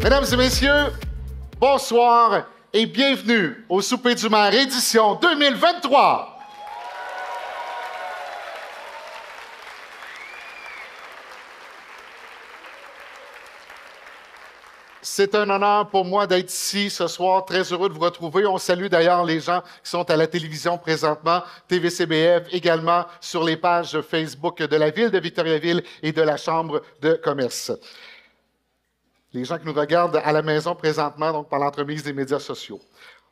Mesdames et messieurs, bonsoir et bienvenue au Souper du maire édition 2023. C'est un honneur pour moi d'être ici ce soir. Très heureux de vous retrouver. On salue d'ailleurs les gens qui sont à la télévision présentement, TVCBF, également sur les pages Facebook de la Ville de Victoriaville et de la Chambre de commerce. Les gens qui nous regardent à la maison présentement, donc par l'entremise des médias sociaux.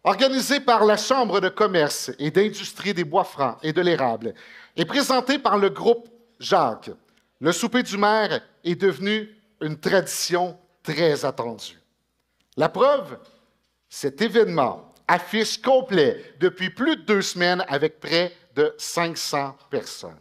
Organisé par la Chambre de commerce et d'industrie des Bois-Francs et de l'Érable et présenté par le groupe Jacques, le Souper du maire est devenu une tradition très attendu. La preuve, cet événement affiche complet depuis plus de 2 semaines avec près de 500 personnes.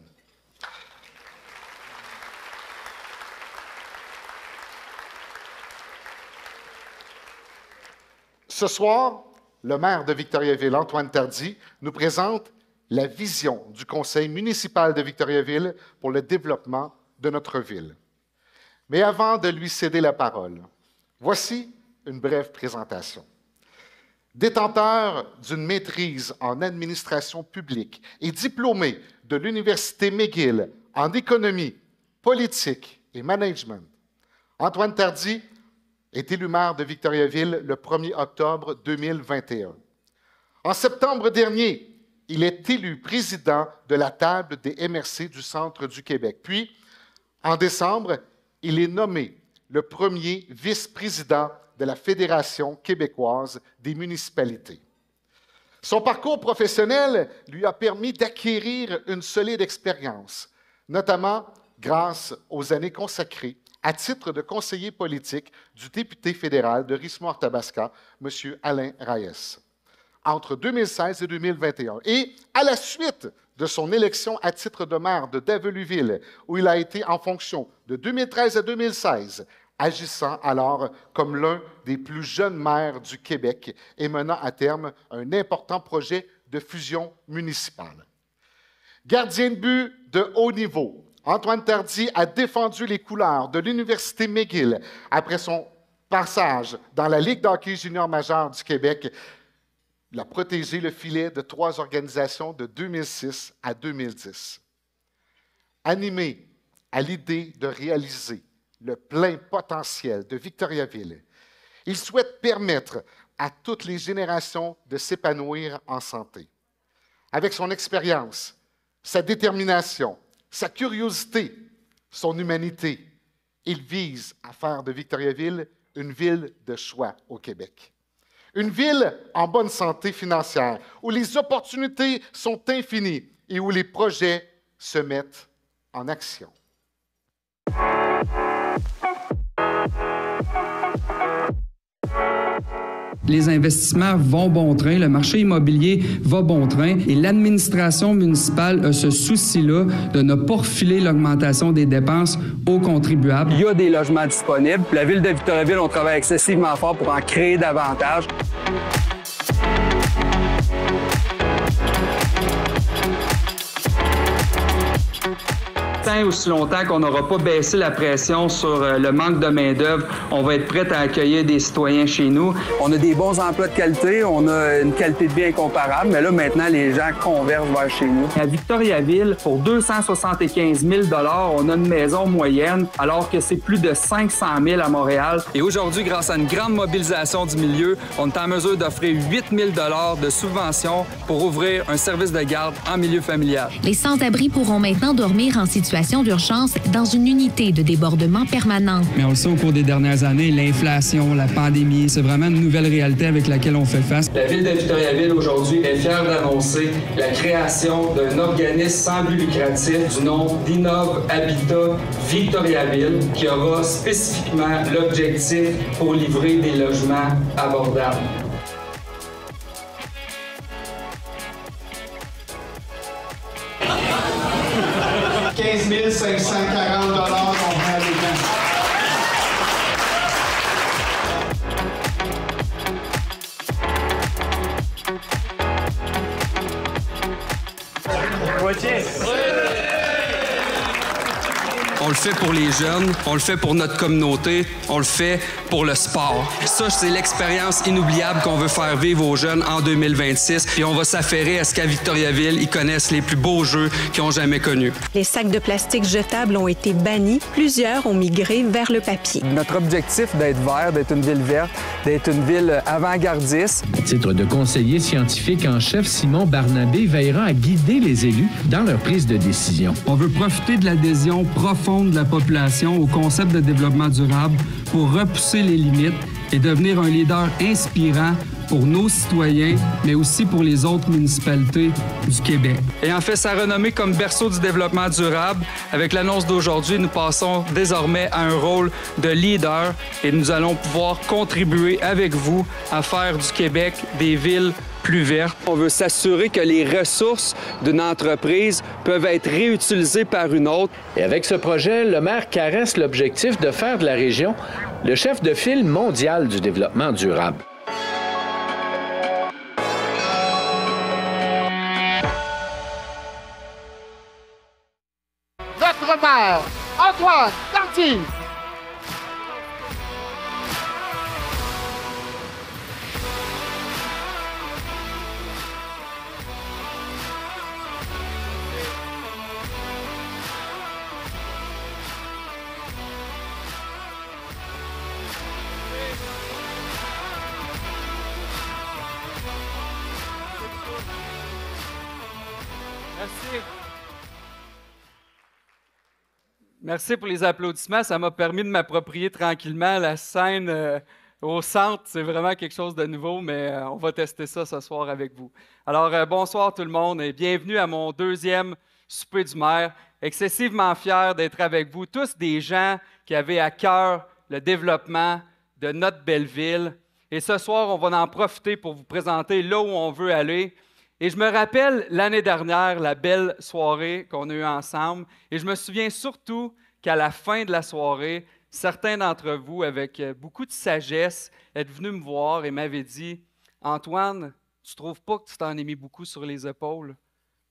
Ce soir, le maire de Victoriaville, Antoine Tardy, nous présente la vision du conseil municipal de Victoriaville pour le développement de notre ville. Mais avant de lui céder la parole, voici une brève présentation. Détenteur d'une maîtrise en administration publique et diplômé de l'Université McGill en économie, politique et management, Antoine Tardy est élu maire de Victoriaville le 1er octobre 2021. En septembre dernier, il est élu président de la table des MRC du Centre du Québec. Puis, en décembre, il est nommé le premier vice-président de la Fédération québécoise des municipalités. Son parcours professionnel lui a permis d'acquérir une solide expérience, notamment grâce aux années consacrées à titre de conseiller politique du député fédéral de Rimouski-Athabasca, M. Alain Reyes, entre 2016 et 2021. Et à la suite de son élection à titre de maire de Davelueville, où il a été en fonction de 2013 à 2016, agissant alors comme l'un des plus jeunes maires du Québec et menant à terme un important projet de fusion municipale. Gardien de but de haut niveau, Antoine Tardy a défendu les couleurs de l'Université McGill après son passage dans la Ligue d'hockey junior majeure du Québec. Il a protégé le filet de 3 organisations de 2006 à 2010. Animé à l'idée de réaliser le plein potentiel de Victoriaville, il souhaite permettre à toutes les générations de s'épanouir en santé. Avec son expérience, sa détermination, sa curiosité, son humanité, il vise à faire de Victoriaville une ville de choix au Québec. Une ville en bonne santé financière, où les opportunités sont infinies et où les projets se mettent en action. Les investissements vont bon train, le marché immobilier va bon train et l'administration municipale a ce souci-là de ne pas refiler l'augmentation des dépenses aux contribuables. Il y a des logements disponibles. La Ville de Victoriaville, on travaille excessivement fort pour en créer davantage. Tant aussi longtemps qu'on n'aura pas baissé la pression sur le manque de main-d'œuvre, on va être prêt à accueillir des citoyens chez nous. On a des bons emplois de qualité, on a une qualité de vie incomparable, mais là, maintenant, les gens convergent vers chez nous. À Victoriaville, pour 275 000 $, on a une maison moyenne, alors que c'est plus de 500 000 à Montréal. Et aujourd'hui, grâce à une grande mobilisation du milieu, on est en mesure d'offrir 8 000 $ de subventions pour ouvrir un service de garde en milieu familial. Les sans-abri pourront maintenant dormir en situation d'urgence dans une unité de débordement permanente. Mais on le sait, au cours des dernières années, l'inflation, la pandémie, c'est vraiment une nouvelle réalité avec laquelle on fait face. La Ville de Victoriaville, aujourd'hui, est fière d'annoncer la création d'un organisme sans but lucratif du nom d'Innov Habitat Victoriaville, qui aura spécifiquement l'objectif pour livrer des logements abordables. « 15 540 $, on prend les gens. on le fait pour les jeunes, on le fait pour notre communauté, on le fait pour le sport. Ça, c'est l'expérience inoubliable qu'on veut faire vivre aux jeunes en 2026 et on va s'affairer à ce qu'à Victoriaville, ils connaissent les plus beaux jeux qu'ils ont jamais connus. Les sacs de plastique jetables ont été bannis. Plusieurs ont migré vers le papier. Notre objectif d'être vert, d'être une ville verte, d'être une ville avant-gardiste. À titre de conseiller scientifique en chef, Simon Barnabé veillera à guider les élus dans leur prise de décision. On veut profiter de l'adhésion profonde de la population au concept de développement durable pour repousser les limites et devenir un leader inspirant pour nos citoyens, mais aussi pour les autres municipalités du Québec. Ayant fait sa renommée comme berceau du développement durable, avec l'annonce d'aujourd'hui, nous passons désormais à un rôle de leader et nous allons pouvoir contribuer avec vous à faire du Québec des villes plus vertes. On veut s'assurer que les ressources d'une entreprise peuvent être réutilisées par une autre. Et avec ce projet, le maire caresse l'objectif de faire de la région le chef de file mondial du développement durable. Notre maire, Antoine Tardy. Merci. Merci pour les applaudissements. Ça m'a permis de m'approprier tranquillement la scène au centre. C'est vraiment quelque chose de nouveau, mais on va tester ça ce soir avec vous. Alors, bonsoir tout le monde et bienvenue à mon deuxième souper du maire. Excessivement fier d'être avec vous, tous des gens qui avaient à cœur le développement de notre belle ville. Et ce soir, on va en profiter pour vous présenter là où on veut aller. Et je me rappelle l'année dernière, la belle soirée qu'on a eue ensemble. Et je me souviens surtout qu'à la fin de la soirée, certains d'entre vous, avec beaucoup de sagesse, êtes venus me voir et m'avaient dit « Antoine, tu ne trouves pas que tu t'en es mis beaucoup sur les épaules?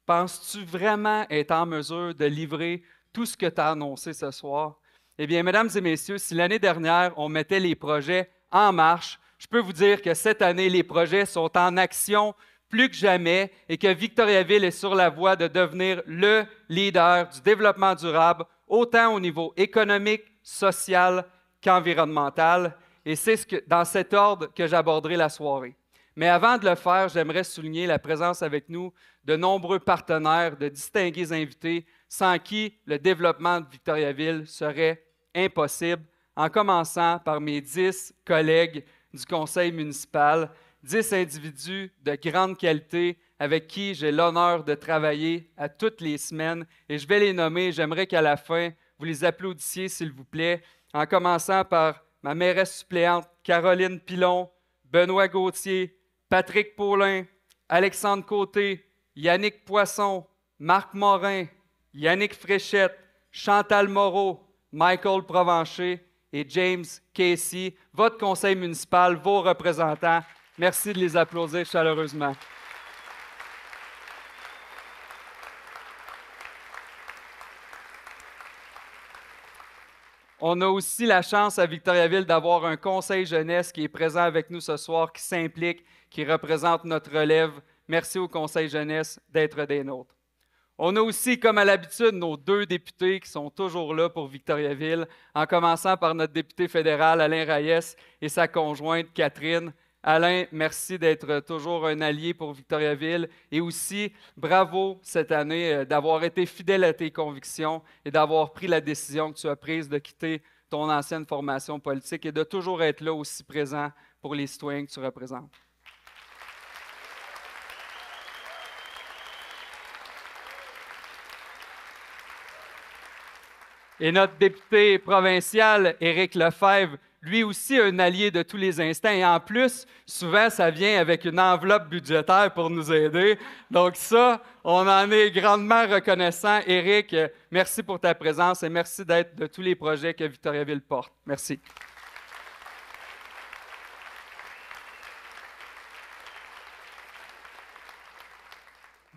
Penses-tu vraiment être en mesure de livrer tout ce que tu as annoncé ce soir? » Eh bien, mesdames et messieurs, si l'année dernière, on mettait les projets en marche, je peux vous dire que cette année, les projets sont en action plus que jamais et que Victoriaville est sur la voie de devenir le leader du développement durable, autant au niveau économique, social qu'environnemental. Et c'est dans cet ordre que j'aborderai la soirée. Mais avant de le faire, j'aimerais souligner la présence avec nous de nombreux partenaires, de distingués invités, sans qui le développement de Victoriaville serait impossible, en commençant par mes 10 collègues du conseil municipal, 10 individus de grande qualité avec qui j'ai l'honneur de travailler à toutes les semaines. Et je vais les nommer. J'aimerais qu'à la fin, vous les applaudissiez, s'il vous plaît, en commençant par ma mairesse suppléante Caroline Pilon, Benoît Gauthier, Patrick Paulin, Alexandre Côté, Yannick Poisson, Marc Morin, Yannick Fréchette, Chantal Moreau, Michael Provencher et James Casey, votre conseil municipal, vos représentants. Merci de les applaudir chaleureusement. On a aussi la chance à Victoriaville d'avoir un conseil jeunesse qui est présent avec nous ce soir, qui s'implique, qui représente notre relève. Merci au conseil jeunesse d'être des nôtres. On a aussi, comme à l'habitude, nos 2 députés qui sont toujours là pour Victoriaville, en commençant par notre député fédéral Alain Reyes et sa conjointe Catherine. Alain, merci d'être toujours un allié pour Victoriaville et aussi bravo cette année d'avoir été fidèle à tes convictions et d'avoir pris la décision que tu as prise de quitter ton ancienne formation politique et de toujours être là aussi présent pour les citoyens que tu représentes. Et notre député provincial, Éric Lefebvre, lui aussi un allié de tous les instants. Et en plus, souvent, ça vient avec une enveloppe budgétaire pour nous aider. Donc ça, on en est grandement reconnaissant. Éric, merci pour ta présence et merci d'être de tous les projets que Victoriaville porte. Merci.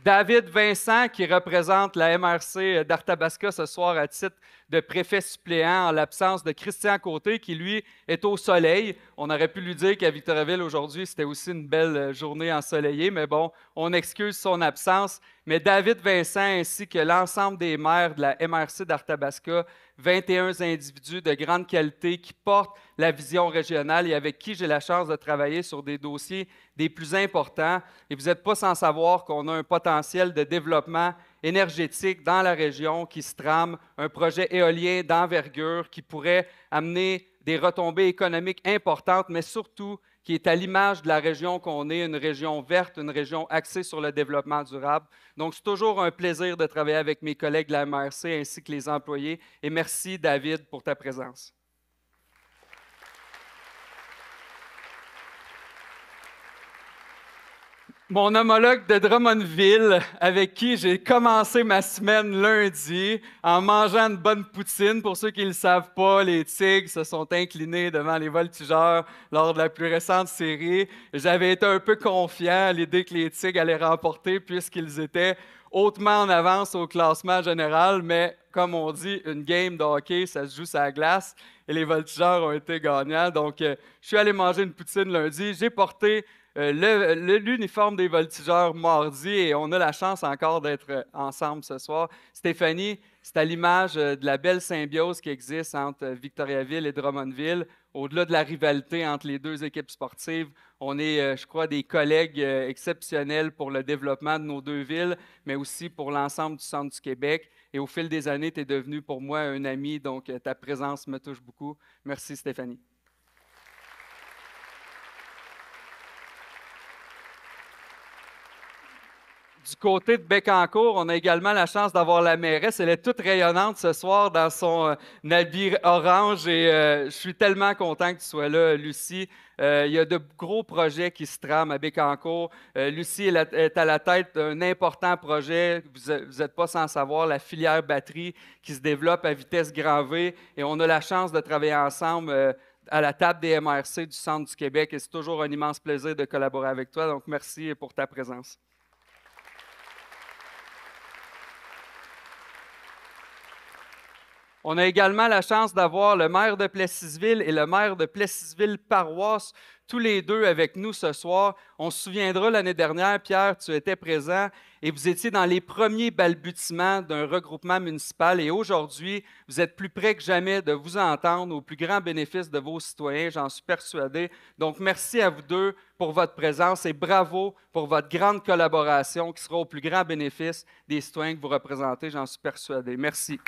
David Vincent, qui représente la MRC d'Arthabasca ce soir à titre de préfet suppléant en l'absence de Christian Côté, qui lui est au soleil. On aurait pu lui dire qu'à Victoriaville aujourd'hui, c'était aussi une belle journée ensoleillée, mais bon, on excuse son absence. Mais David Vincent ainsi que l'ensemble des maires de la MRC d'Arthabasca, 21 individus de grande qualité qui portent la vision régionale et avec qui j'ai la chance de travailler sur des dossiers des plus importants. Et vous n'êtes pas sans savoir qu'on a un potentiel de développement énergétique dans la région qui se trame, un projet éolien d'envergure qui pourrait amener des retombées économiques importantes, mais surtout qui est à l'image de la région qu'on est, une région verte, une région axée sur le développement durable. Donc, c'est toujours un plaisir de travailler avec mes collègues de la MRC ainsi que les employés. Et merci, David, pour ta présence. Mon homologue de Drummondville, avec qui j'ai commencé ma semaine lundi en mangeant une bonne poutine. Pour ceux qui ne le savent pas, les Tigres se sont inclinés devant les Voltigeurs lors de la plus récente série. J'avais été un peu confiant à l'idée que les Tigres allaient remporter puisqu'ils étaient hautement en avance au classement général, mais comme on dit, une game de hockey, ça se joue sur la glace et les Voltigeurs ont été gagnants. Donc, je suis allé manger une poutine lundi. J'ai porté l'uniforme des Voltigeurs mardi et on a la chance encore d'être ensemble ce soir. Stéphanie, c'est à l'image de la belle symbiose qui existe entre Victoriaville et Drummondville. Au-delà de la rivalité entre les deux équipes sportives, on est, je crois, des collègues exceptionnels pour le développement de nos deux villes, mais aussi pour l'ensemble du centre du Québec. Et au fil des années, tu es devenu pour moi un ami, donc ta présence me touche beaucoup. Merci Stéphanie. Du côté de Bécancour, on a également la chance d'avoir la mairesse. Elle est toute rayonnante ce soir dans son habit orange et je suis tellement content que tu sois là, Lucie. Il y a de gros projets qui se trament à Bécancour. Lucie est à la tête d'un important projet, vous n'êtes pas sans savoir, la filière batterie qui se développe à vitesse grand V et on a la chance de travailler ensemble à la table des MRC du Centre du Québec et c'est toujours un immense plaisir de collaborer avec toi. Donc, merci pour ta présence. On a également la chance d'avoir le maire de Plessisville et le maire de Plessisville-Paroisse, tous les deux avec nous ce soir. On se souviendra l'année dernière, Pierre, tu étais présent et vous étiez dans les premiers balbutiements d'un regroupement municipal et aujourd'hui, vous êtes plus près que jamais de vous entendre au plus grand bénéfice de vos citoyens, j'en suis persuadé. Donc, merci à vous deux pour votre présence et bravo pour votre grande collaboration qui sera au plus grand bénéfice des citoyens que vous représentez, j'en suis persuadé. Merci.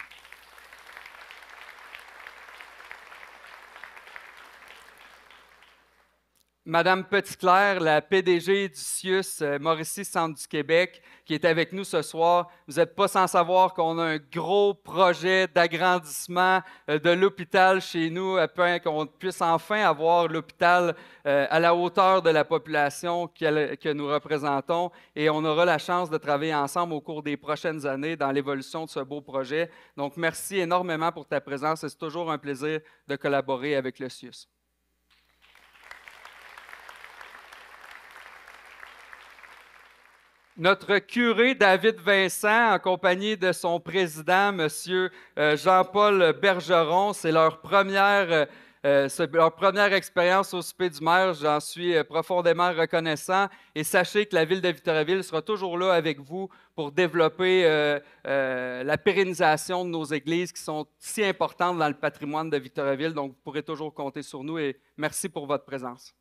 Madame Petitclerc, la PDG du CIUS Mauricie Centre du Québec, qui est avec nous ce soir. Vous n'êtes pas sans savoir qu'on a un gros projet d'agrandissement de l'hôpital chez nous, afin qu'on puisse enfin avoir l'hôpital à la hauteur de la population que nous représentons. Et on aura la chance de travailler ensemble au cours des prochaines années dans l'évolution de ce beau projet. Donc, merci énormément pour ta présence et c'est toujours un plaisir de collaborer avec le CIUS. Notre curé David Vincent, en compagnie de son président, M. Jean-Paul Bergeron, c'est leur première expérience au souper du maire. J'en suis profondément reconnaissant. Et sachez que la Ville de Victoriaville sera toujours là avec vous pour développer la pérennisation de nos églises qui sont si importantes dans le patrimoine de Victoriaville. Donc, vous pourrez toujours compter sur nous et merci pour votre présence.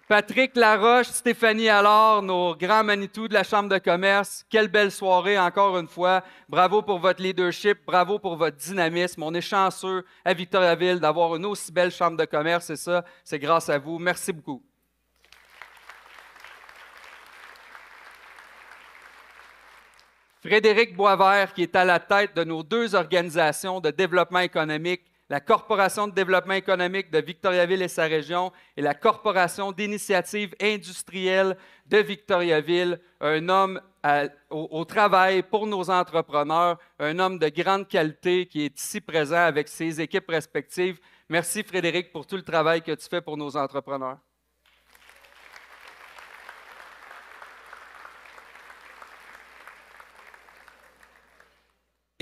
Patrick Laroche, Stéphanie Allard, nos grands Manitou de la Chambre de commerce, quelle belle soirée encore une fois. Bravo pour votre leadership, bravo pour votre dynamisme. On est chanceux à Victoriaville d'avoir une aussi belle Chambre de commerce et ça, c'est grâce à vous. Merci beaucoup. Frédéric Boisvert, qui est à la tête de nos deux organisations de développement économique, la Corporation de développement économique de Victoriaville et sa région et la Corporation d'initiative industrielle de Victoriaville, un homme au travail pour nos entrepreneurs, un homme de grande qualité qui est ici présent avec ses équipes respectives. Merci Frédéric pour tout le travail que tu fais pour nos entrepreneurs.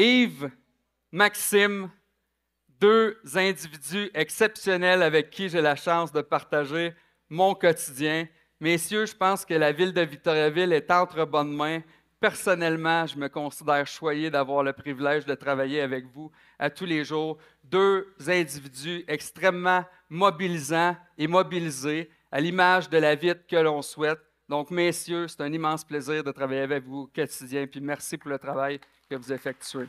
Yves, Maxime, deux individus exceptionnels avec qui j'ai la chance de partager mon quotidien. Messieurs, je pense que la ville de Victoriaville est entre bonnes mains. Personnellement, je me considère choyé d'avoir le privilège de travailler avec vous à tous les jours. Deux individus extrêmement mobilisants et mobilisés à l'image de la ville que l'on souhaite. Donc, messieurs, c'est un immense plaisir de travailler avec vous au quotidien. Puis merci pour le travail que vous effectuez.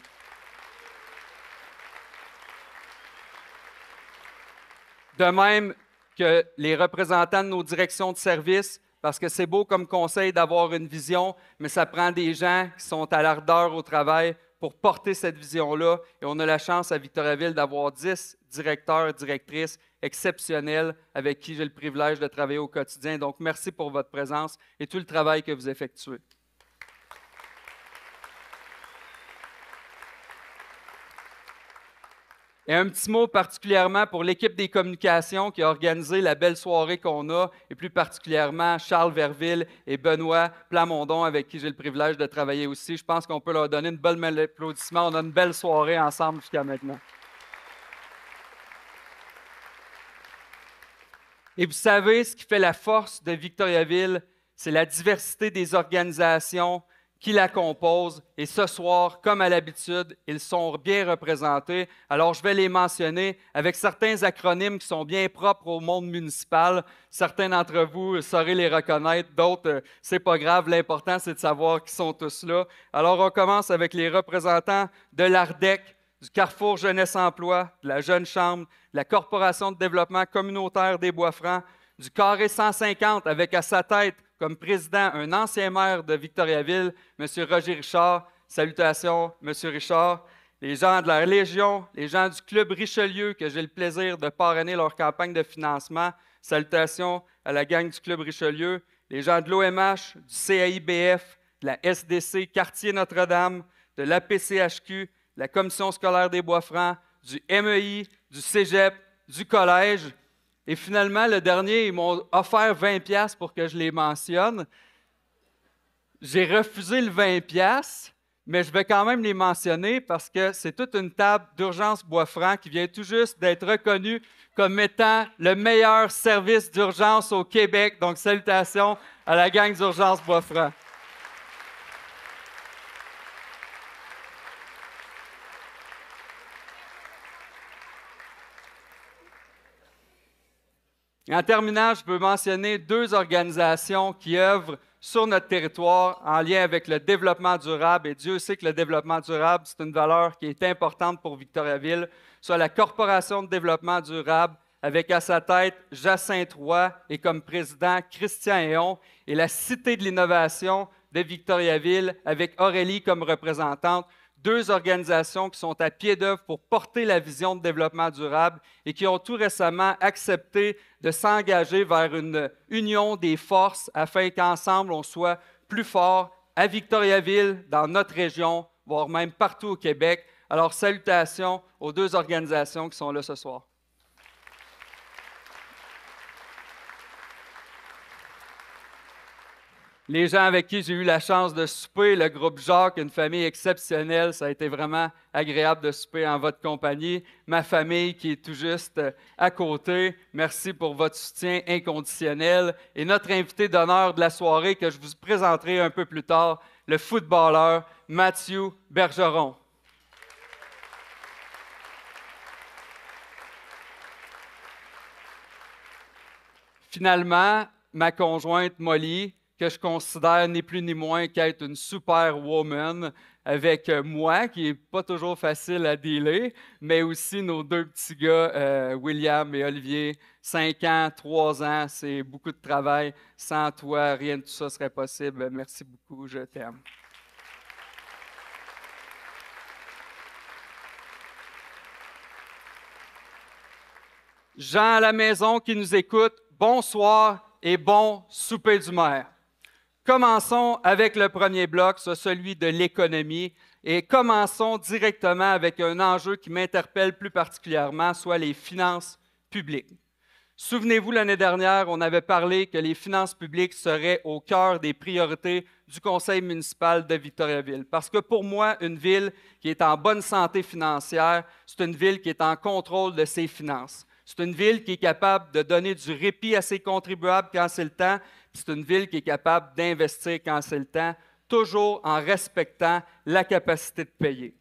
De même que les représentants de nos directions de service, parce que c'est beau comme conseil d'avoir une vision, mais ça prend des gens qui sont à l'ardeur au travail pour porter cette vision-là. Et on a la chance à Victoriaville d'avoir 10 directeurs, directrices exceptionnels avec qui j'ai le privilège de travailler au quotidien. Donc, merci pour votre présence et tout le travail que vous effectuez. Et un petit mot particulièrement pour l'équipe des communications qui a organisé la belle soirée qu'on a, et plus particulièrement Charles Verville et Benoît Plamondon, avec qui j'ai le privilège de travailler aussi. Je pense qu'on peut leur donner une bonne applaudissement. On a une belle soirée ensemble jusqu'à maintenant. Et vous savez, ce qui fait la force de Victoriaville, c'est la diversité des organisations qui la composent. Et ce soir, comme à l'habitude, ils sont bien représentés. Alors, je vais les mentionner avec certains acronymes qui sont bien propres au monde municipal. Certains d'entre vous saurez les reconnaître, d'autres, c'est pas grave. L'important, c'est de savoir qu'ils sont tous là. Alors, on commence avec les représentants de l'ARDEC, du Carrefour Jeunesse Emploi, de la Jeune Chambre, de la Corporation de développement communautaire des Bois-Francs, du Carré 150, avec à sa tête comme président un ancien maire de Victoriaville, M. Roger Richard. Salutations, M. Richard. Les gens de la Légion, les gens du Club Richelieu, que j'ai le plaisir de parrainer leur campagne de financement. Salutations à la gang du Club Richelieu. Les gens de l'OMH, du CAIBF, de la SDC Quartier Notre-Dame, de l'APCHQ, de la Commission scolaire des Bois-Francs, du MEI, du Cégep, du Collège. Et finalement, le dernier, ils m'ont offert 20$ pour que je les mentionne. J'ai refusé le 20$, mais je vais quand même les mentionner parce que c'est toute une table d'urgence Bois-Francs qui vient tout juste d'être reconnue comme étant le meilleur service d'urgence au Québec. Donc, salutations à la gang d'urgence Bois-Francs. En terminant, je peux mentionner deux organisations qui œuvrent sur notre territoire en lien avec le développement durable. Et Dieu sait que le développement durable, c'est une valeur qui est importante pour Victoriaville. Soit la Corporation de développement durable, avec à sa tête Jacinthe Roy et comme président Christian Héon, et la Cité de l'innovation de Victoriaville, avec Aurélie comme représentante. Deux organisations qui sont à pied d'œuvre pour porter la vision de développement durable et qui ont tout récemment accepté de s'engager vers une union des forces afin qu'ensemble, on soit plus forts à Victoriaville, dans notre région, voire même partout au Québec. Alors, salutations aux deux organisations qui sont là ce soir. Les gens avec qui j'ai eu la chance de souper, le groupe Jacques, une famille exceptionnelle, ça a été vraiment agréable de souper en votre compagnie. Ma famille qui est tout juste à côté, merci pour votre soutien inconditionnel. Et notre invité d'honneur de la soirée que je vous présenterai un peu plus tard, le footballeur Mathieu Bergeron. Finalement, ma conjointe Molly, que je considère ni plus ni moins qu'être une superwoman avec moi, qui n'est pas toujours facile à dealer, mais aussi nos deux petits gars, William et Olivier, 5 ans, 3 ans, c'est beaucoup de travail. Sans toi, rien de tout ça serait possible. Merci beaucoup, je t'aime. Jean à la maison qui nous écoute, bonsoir et bon souper du maire. Commençons avec le premier bloc, celui de l'économie, et commençons directement avec un enjeu qui m'interpelle plus particulièrement, soit les finances publiques. Souvenez-vous, l'année dernière, on avait parlé que les finances publiques seraient au cœur des priorités du conseil municipal de Victoriaville. Parce que pour moi, une ville qui est en bonne santé financière, c'est une ville qui est en contrôle de ses finances. C'est une ville qui est capable de donner du répit à ses contribuables quand c'est le temps, puis c'est une ville qui est capable d'investir quand c'est le temps, toujours en respectant la capacité de payer.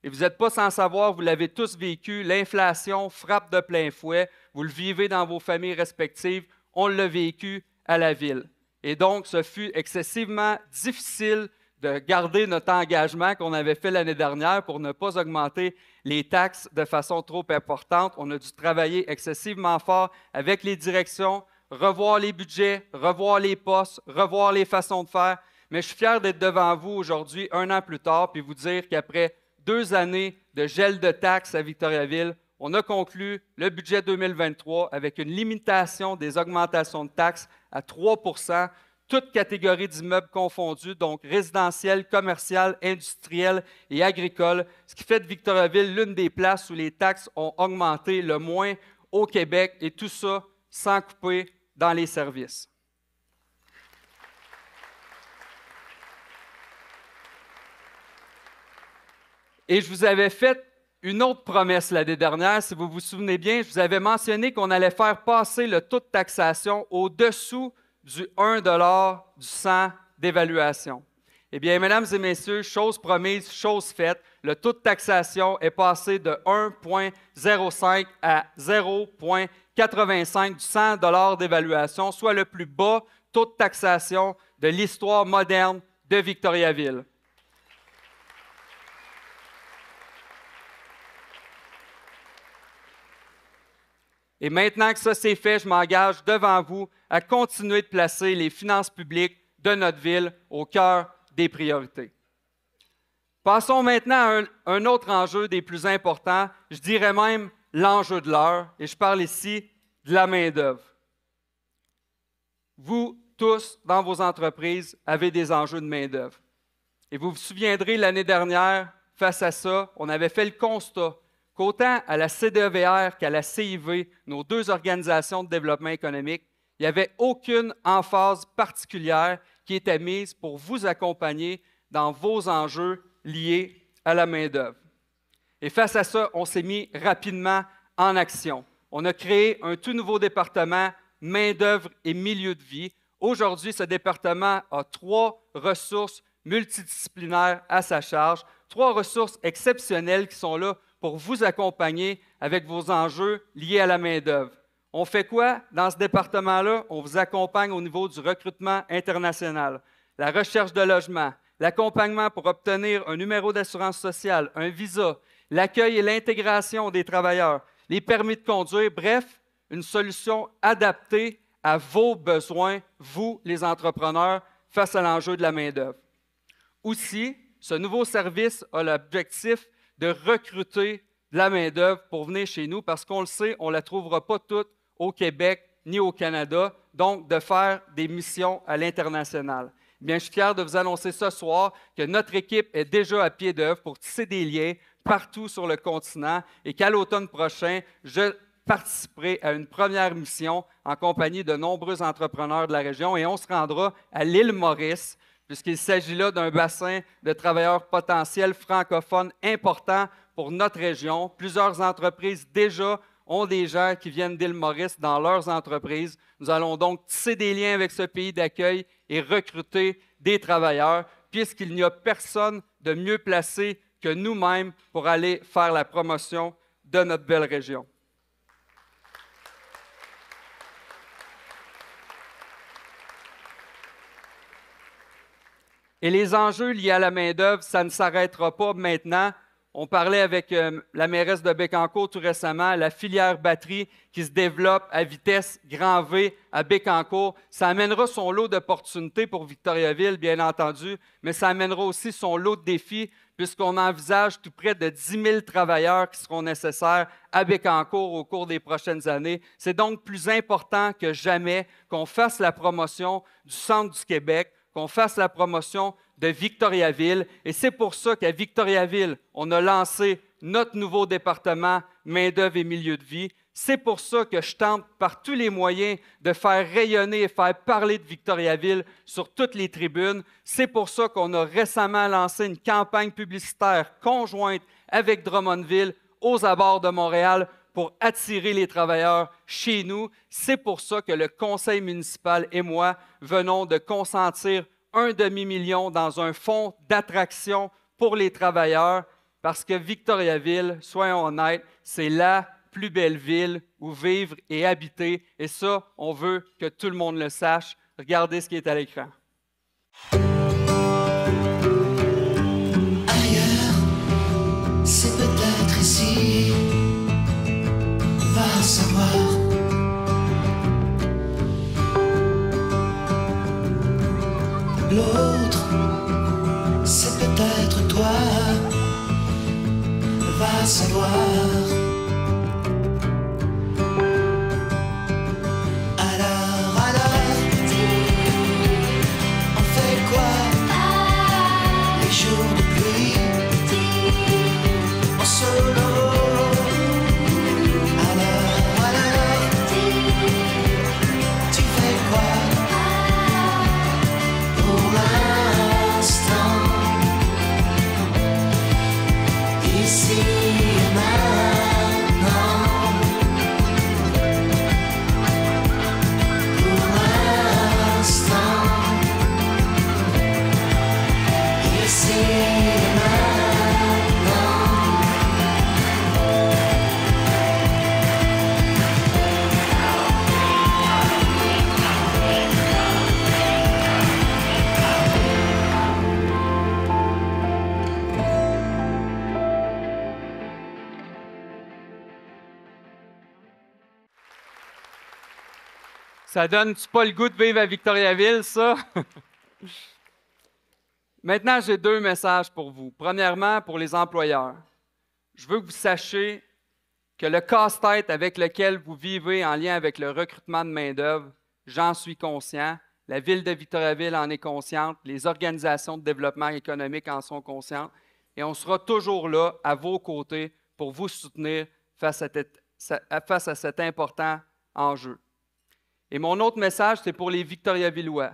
Et vous n'êtes pas sans savoir, vous l'avez tous vécu, l'inflation frappe de plein fouet, vous le vivez dans vos familles respectives, on l'a vécu à la ville. Et donc, ce fut excessivement difficile de garder notre engagement qu'on avait fait l'année dernière pour ne pas augmenter les taxes de façon trop importante. On a dû travailler excessivement fort avec les directions, revoir les budgets, revoir les postes, revoir les façons de faire. Mais je suis fier d'être devant vous aujourd'hui, 1 an plus tard, puis vous dire qu'après 2 années de gel de taxes à Victoriaville, on a conclu le budget 2023 avec une limitation des augmentations de taxes à 3 %, toutes catégories d'immeubles confondus, donc résidentiel, commercial, industriel et agricole, ce qui fait de Victoriaville l'une des places où les taxes ont augmenté le moins au Québec, et tout ça sans couper dans les services. Et je vous avais fait une autre promesse l'année dernière, si vous vous souvenez bien, je vous avais mentionné qu'on allait faire passer le taux de taxation au-dessous du 1 $ du 100 d'évaluation. Eh bien, mesdames et messieurs, chose promise, chose faite, le taux de taxation est passé de 1,05 à 0,85 du 100 $ d'évaluation, soit le plus bas taux de taxation de l'histoire moderne de Victoriaville. Et maintenant que ça c'est fait, je m'engage devant vous à continuer de placer les finances publiques de notre ville au cœur des priorités. Passons maintenant à un autre enjeu des plus importants, je dirais même l'enjeu de l'heure, et je parle ici de la main-d'œuvre. Vous tous, dans vos entreprises, avez des enjeux de main-d'œuvre. Et vous vous souviendrez, l'année dernière, face à ça, on avait fait le constat qu'autant à la CDEVR qu'à la CIV, nos 2 organisations de développement économique, il n'y avait aucune emphase particulière qui était mise pour vous accompagner dans vos enjeux liés à la main-d'œuvre. Et face à ça, on s'est mis rapidement en action. On a créé un tout nouveau département main-d'œuvre et milieu de vie. Aujourd'hui, ce département a 3 ressources multidisciplinaires à sa charge, 3 ressources exceptionnelles qui sont là pour vous accompagner avec vos enjeux liés à la main-d'œuvre. On fait quoi dans ce département-là? On vous accompagne au niveau du recrutement international, la recherche de logement, l'accompagnement pour obtenir un numéro d'assurance sociale, un visa, l'accueil et l'intégration des travailleurs, les permis de conduire, bref, une solution adaptée à vos besoins, vous, les entrepreneurs, face à l'enjeu de la main-d'œuvre. Aussi, ce nouveau service a l'objectif de recruter de la main-d'œuvre pour venir chez nous, parce qu'on le sait, on ne la trouvera pas toute au Québec ni au Canada, donc de faire des missions à l'international. Bien, je suis fier de vous annoncer ce soir que notre équipe est déjà à pied d'œuvre pour tisser des liens partout sur le continent et qu'à l'automne prochain, je participerai à une première mission en compagnie de nombreux entrepreneurs de la région et on se rendra à l'île Maurice, puisqu'il s'agit là d'un bassin de travailleurs potentiels francophones important pour notre région. Plusieurs entreprises déjà ont des gens qui viennent d'île Maurice dans leurs entreprises. Nous allons donc tisser des liens avec ce pays d'accueil et recruter des travailleurs, puisqu'il n'y a personne de mieux placé que nous-mêmes pour aller faire la promotion de notre belle région. Et les enjeux liés à la main-d'œuvre, ça ne s'arrêtera pas maintenant. On parlait avec la mairesse de Bécancour tout récemment, la filière batterie qui se développe à vitesse grand V à Bécancour. Ça amènera son lot d'opportunités pour Victoriaville, bien entendu, mais ça amènera aussi son lot de défis, puisqu'on envisage tout près de 10 000 travailleurs qui seront nécessaires à Bécancour au cours des prochaines années. C'est donc plus important que jamais qu'on fasse la promotion du centre du Québec, qu'on fasse la promotion de Victoriaville. Et c'est pour ça qu'à Victoriaville, on a lancé notre nouveau département main-d'œuvre et milieu de vie. C'est pour ça que je tente par tous les moyens de faire rayonner et faire parler de Victoriaville sur toutes les tribunes. C'est pour ça qu'on a récemment lancé une campagne publicitaire conjointe avec Drummondville aux abords de Montréal pour attirer les travailleurs chez nous. C'est pour ça que le conseil municipal et moi venons de consentir 1 demi-million dans un fonds d'attraction pour les travailleurs parce que Victoriaville, soyons honnêtes, c'est la plus belle ville où vivre et habiter. Et ça, on veut que tout le monde le sache. Regardez ce qui est à l'écran. Ailleurs, c'est peut-être ici. Va savoir. L'autre, c'est peut-être toi. Va savoir. Ça donne-tu pas le goût de vivre à Victoriaville, ça? Maintenant, j'ai 2 messages pour vous. Premièrement, pour les employeurs. Je veux que vous sachiez que le casse-tête avec lequel vous vivez en lien avec le recrutement de main-d'œuvre, j'en suis conscient. La Ville de Victoriaville en est consciente. Les organisations de développement économique en sont conscientes. Et on sera toujours là, à vos côtés, pour vous soutenir face à cet important enjeu. Et mon autre message, c'est pour les Victoriavillois,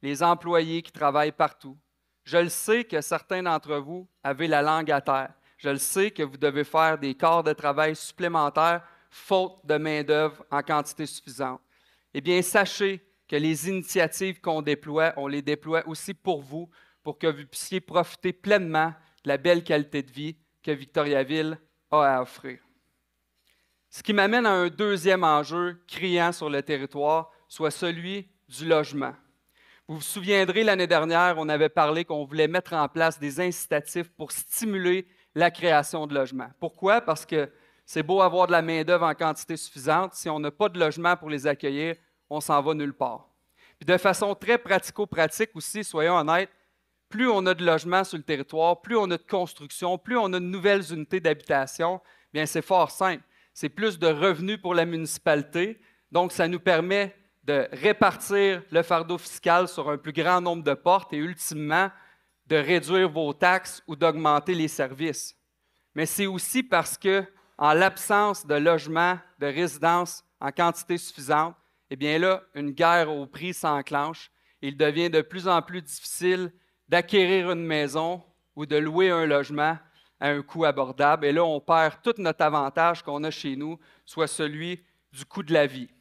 les employés qui travaillent partout. Je le sais que certains d'entre vous avez la langue à terre. Je le sais que vous devez faire des quarts de travail supplémentaires faute de main-d'œuvre en quantité suffisante. Eh bien, sachez que les initiatives qu'on déploie, on les déploie aussi pour vous, pour que vous puissiez profiter pleinement de la belle qualité de vie que Victoriaville a à offrir. Ce qui m'amène à un deuxième enjeu criant sur le territoire, soit celui du logement. Vous vous souviendrez, l'année dernière, on avait parlé qu'on voulait mettre en place des incitatifs pour stimuler la création de logements. Pourquoi? Parce que c'est beau avoir de la main-d'œuvre en quantité suffisante. Si on n'a pas de logement pour les accueillir, on s'en va nulle part. Puis de façon très pratico-pratique aussi, soyons honnêtes, plus on a de logements sur le territoire, plus on a de construction, plus on a de nouvelles unités d'habitation, bien c'est fort simple. C'est plus de revenus pour la municipalité, donc ça nous permet de répartir le fardeau fiscal sur un plus grand nombre de portes et ultimement de réduire vos taxes ou d'augmenter les services. Mais c'est aussi parce que, en l'absence de logements, de résidences en quantité suffisante, eh bien là, une guerre au prix s'enclenche. Il devient de plus en plus difficile d'acquérir une maison ou de louer un logement à un coût abordable. Et là, on perd tout notre avantage qu'on a chez nous, soit celui du coût de la vie.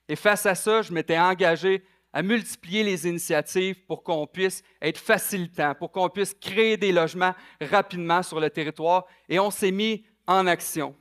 Et face à ça, je m'étais engagé à multiplier les initiatives pour qu'on puisse être facilitant, pour qu'on puisse créer des logements rapidement sur le territoire. Et on s'est mis en action.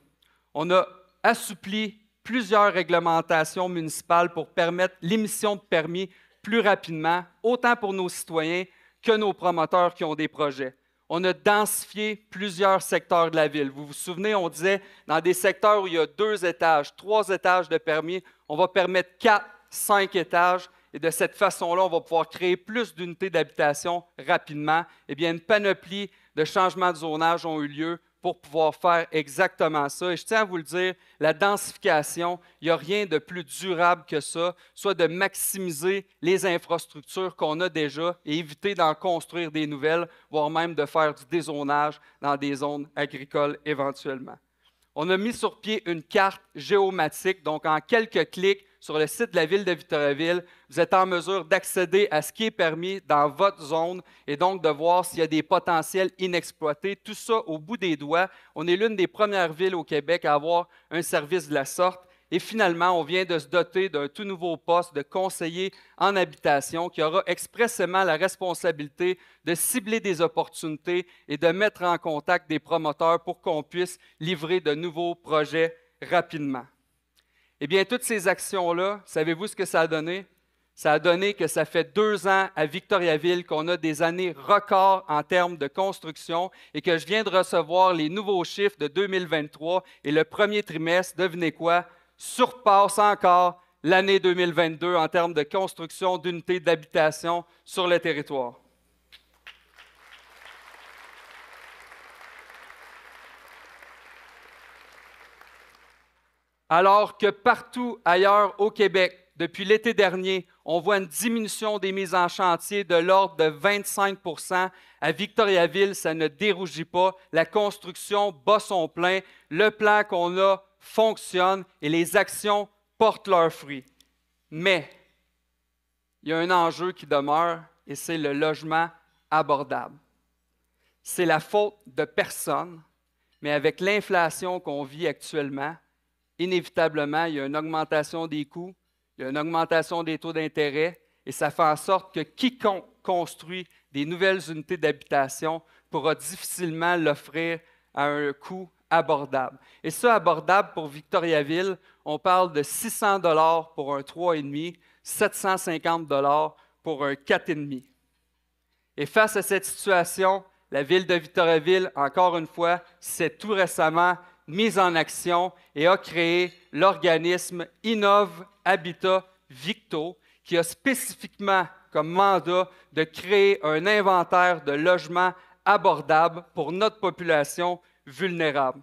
On a assoupli plusieurs réglementations municipales pour permettre l'émission de permis plus rapidement, autant pour nos citoyens que nos promoteurs qui ont des projets. On a densifié plusieurs secteurs de la ville. Vous vous souvenez, on disait, dans des secteurs où il y a 2 étages, 3 étages de permis, on va permettre 4, 5 étages. Et de cette façon-là, on va pouvoir créer plus d'unités d'habitation rapidement. Eh bien, une panoplie de changements de zonage ont eu lieu pour pouvoir faire exactement ça. Et je tiens à vous le dire, la densification, il n'y a rien de plus durable que ça, soit de maximiser les infrastructures qu'on a déjà et éviter d'en construire des nouvelles, voire même de faire du dézonage dans des zones agricoles éventuellement. On a mis sur pied une carte géomatique, donc en quelques clics sur le site de la ville de Victoriaville, vous êtes en mesure d'accéder à ce qui est permis dans votre zone et donc de voir s'il y a des potentiels inexploités. Tout ça au bout des doigts. On est l'une des premières villes au Québec à avoir un service de la sorte. Et finalement, on vient de se doter d'un tout nouveau poste de conseiller en habitation qui aura expressément la responsabilité de cibler des opportunités et de mettre en contact des promoteurs pour qu'on puisse livrer de nouveaux projets rapidement. Eh bien, toutes ces actions-là, savez-vous ce que ça a donné? Ça a donné que ça fait 2 ans à Victoriaville qu'on a des années records en termes de construction et que je viens de recevoir les nouveaux chiffres de 2023 et le premier trimestre, devinez quoi? Surpasse encore l'année 2022 en termes de construction d'unités d'habitation sur le territoire. Alors que partout ailleurs au Québec, depuis l'été dernier, on voit une diminution des mises en chantier de l'ordre de 25 %. À Victoriaville, ça ne dérougit pas. La construction bat son plein. Le plan qu'on a fonctionne et les actions portent leurs fruits. Mais il y a un enjeu qui demeure et c'est le logement abordable. C'est la faute de personne, mais avec l'inflation qu'on vit actuellement, inévitablement, il y a une augmentation des coûts, il y a une augmentation des taux d'intérêt et ça fait en sorte que quiconque construit des nouvelles unités d'habitation pourra difficilement l'offrir à un coût abordable. Et ça, abordable pour Victoriaville, on parle de 600 $ pour un 3,5, 750 $ pour un 4,5. Et face à cette situation, la ville de Victoriaville, encore une fois, s'est tout récemment mise en action et a créé l'organisme Innov Habitat Victo, qui a spécifiquement comme mandat de créer un inventaire de logements abordables pour notre population vulnérable.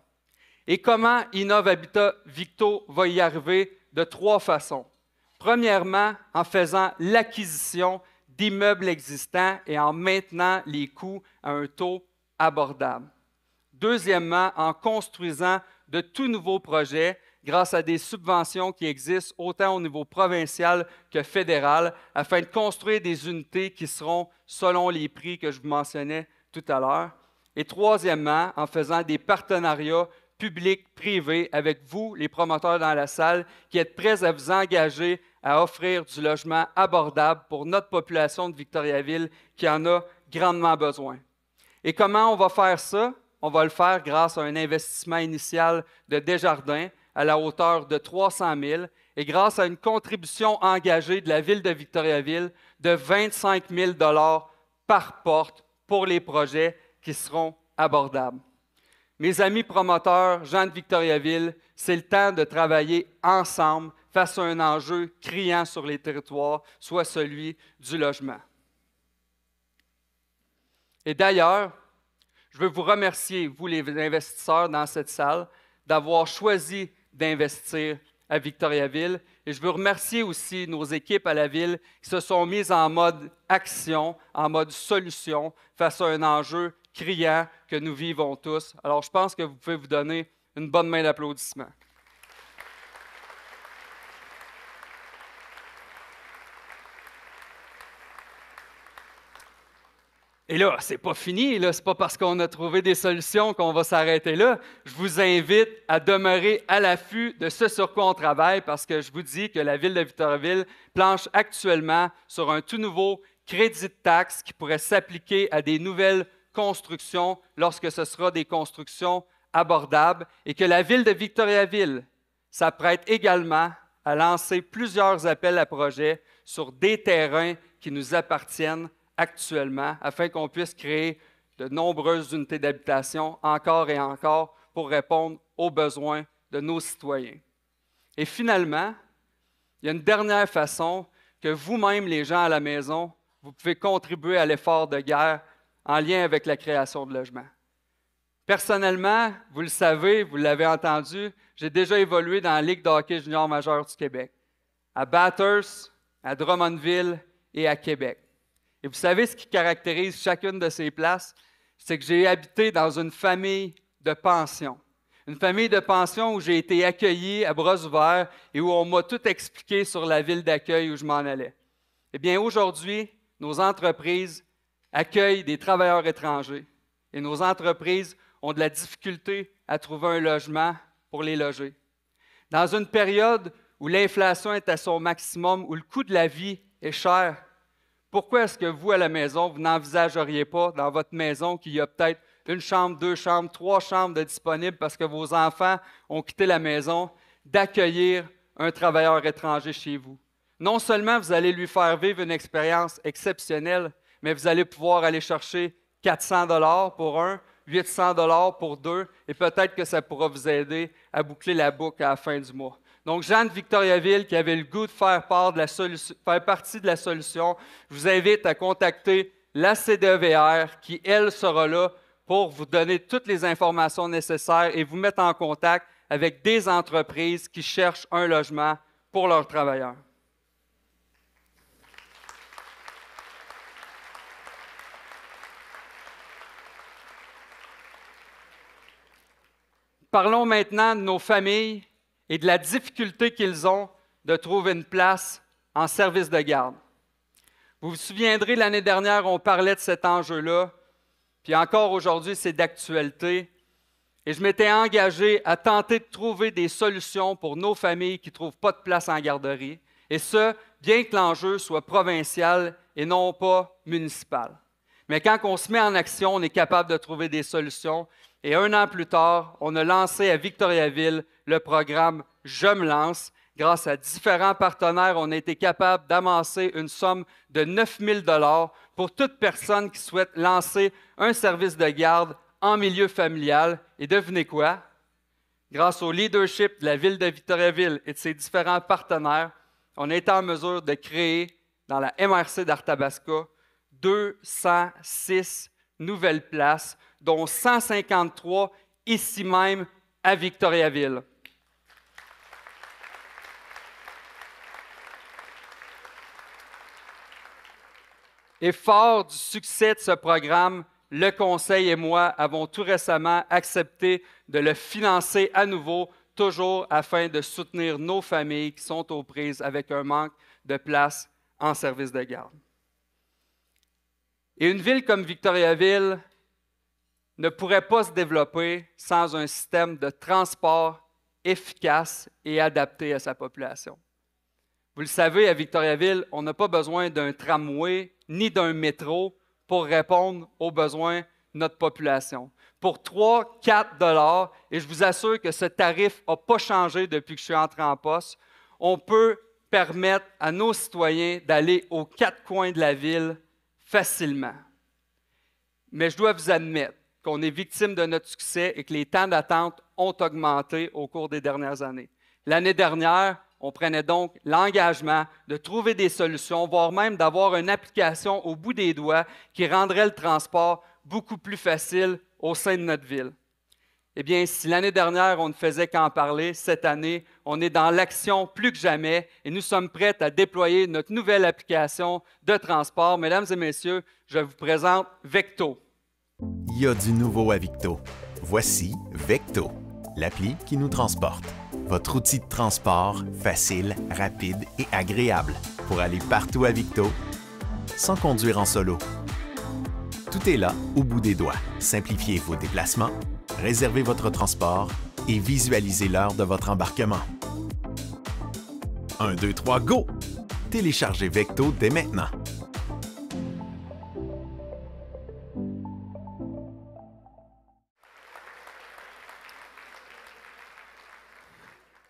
Et comment Innov Habitat Victo va y arriver? De 3 façons. Premièrement, en faisant l'acquisition d'immeubles existants et en maintenant les coûts à un taux abordable. Deuxièmement, en construisant de tout nouveaux projets grâce à des subventions qui existent autant au niveau provincial que fédéral afin de construire des unités qui seront selon les prix que je vous mentionnais tout à l'heure. Et troisièmement, en faisant des partenariats publics-privés avec vous, les promoteurs dans la salle, qui êtes prêts à vous engager à offrir du logement abordable pour notre population de Victoriaville qui en a grandement besoin. Et comment on va faire ça? On va le faire grâce à un investissement initial de Desjardins à la hauteur de 300 000 et grâce à une contribution engagée de la ville de Victoriaville de 25 000 $ par porte pour les projets qui seront abordables. Mes amis promoteurs, gens de Victoriaville, c'est le temps de travailler ensemble face à un enjeu criant sur les territoires, soit celui du logement. Et d'ailleurs, je veux vous remercier, vous les investisseurs dans cette salle, d'avoir choisi d'investir à Victoriaville. Et je veux remercier aussi nos équipes à la ville qui se sont mises en mode action, en mode solution face à un enjeu criant que nous vivons tous. Alors, je pense que vous pouvez vous donner une bonne main d'applaudissement. Et là, c'est pas fini, là, c'est pas parce qu'on a trouvé des solutions qu'on va s'arrêter là. Je vous invite à demeurer à l'affût de ce sur quoi on travaille parce que je vous dis que la ville de Victoriaville planche actuellement sur un tout nouveau crédit de taxe qui pourrait s'appliquer à des nouvelles constructions lorsque ce sera des constructions abordables et que la ville de Victoriaville s'apprête également à lancer plusieurs appels à projets sur des terrains qui nous appartiennent actuellement afin qu'on puisse créer de nombreuses unités d'habitation encore et encore pour répondre aux besoins de nos citoyens. Et finalement, il y a une dernière façon que vous-même, les gens à la maison, vous pouvez contribuer à l'effort de guerre en lien avec la création de logements. Personnellement, vous le savez, vous l'avez entendu, j'ai déjà évolué dans la Ligue de hockey junior majeur du Québec, à Bathurst, à Drummondville et à Québec. Et vous savez ce qui caractérise chacune de ces places? C'est que j'ai habité dans une famille de pension. Une famille de pension où j'ai été accueilli à bras ouverts et où on m'a tout expliqué sur la ville d'accueil où je m'en allais. Eh bien, aujourd'hui, nos entreprises accueillent des travailleurs étrangers et nos entreprises ont de la difficulté à trouver un logement pour les loger. Dans une période où l'inflation est à son maximum, où le coût de la vie est cher, pourquoi est-ce que vous, à la maison, vous n'envisageriez pas dans votre maison qu'il y a peut-être une chambre, 2 chambres, 3 chambres de disponibles parce que vos enfants ont quitté la maison, d'accueillir un travailleur étranger chez vous? Non seulement vous allez lui faire vivre une expérience exceptionnelle, mais vous allez pouvoir aller chercher 400 $ pour un, 800 $ pour deux, et peut-être que ça pourra vous aider à boucler la boucle à la fin du mois. Donc, Jeanne de Victoriaville, qui avait le goût de faire partie de la solution, je vous invite à contacter la CDEVR, qui, elle, sera là pour vous donner toutes les informations nécessaires et vous mettre en contact avec des entreprises qui cherchent un logement pour leurs travailleurs. Parlons maintenant de nos familles et de la difficulté qu'ils ont de trouver une place en service de garde. Vous vous souviendrez, l'année dernière, on parlait de cet enjeu-là, puis encore aujourd'hui, c'est d'actualité. Et je m'étais engagé à tenter de trouver des solutions pour nos familles qui ne trouvent pas de place en garderie, et ce, bien que l'enjeu soit provincial et non pas municipal. Mais quand on se met en action, on est capable de trouver des solutions. Et 1 an plus tard, on a lancé à Victoriaville le programme « Je me lance ». Grâce à différents partenaires, on a été capable d'amasser une somme de 9 000 $ pour toute personne qui souhaite lancer un service de garde en milieu familial. Et devinez quoi? Grâce au leadership de la Ville de Victoriaville et de ses différents partenaires, on a été en mesure de créer dans la MRC d'Arthabasca 206 nouvelles places, dont 153 ici même à Victoriaville. Et fort du succès de ce programme, le Conseil et moi avons tout récemment accepté de le financer à nouveau, toujours afin de soutenir nos familles qui sont aux prises avec un manque de place en service de garde. Et une ville comme Victoriaville ne pourrait pas se développer sans un système de transport efficace et adapté à sa population. Vous le savez, à Victoriaville, on n'a pas besoin d'un tramway ni d'un métro pour répondre aux besoins de notre population. Pour 3-4 $, et je vous assure que ce tarif n'a pas changé depuis que je suis entré en poste, on peut permettre à nos citoyens d'aller aux 4 coins de la ville facilement. Mais je dois vous admettre qu'on est victime de notre succès et que les temps d'attente ont augmenté au cours des dernières années. L'année dernière, on prenait donc l'engagement de trouver des solutions, voire même d'avoir une application au bout des doigts qui rendrait le transport beaucoup plus facile au sein de notre ville. Eh bien, si l'année dernière, on ne faisait qu'en parler, cette année, on est dans l'action plus que jamais et nous sommes prêts à déployer notre nouvelle application de transport. Mesdames et messieurs, je vous présente Vecto. Il y a du nouveau à Victo. Voici Vecto, l'appli qui nous transporte. Votre outil de transport facile, rapide et agréable pour aller partout à Victo sans conduire en solo. Tout est là au bout des doigts. Simplifiez vos déplacements, réservez votre transport et visualisez l'heure de votre embarquement. 1, 2, 3, go! Téléchargez Vecto dès maintenant.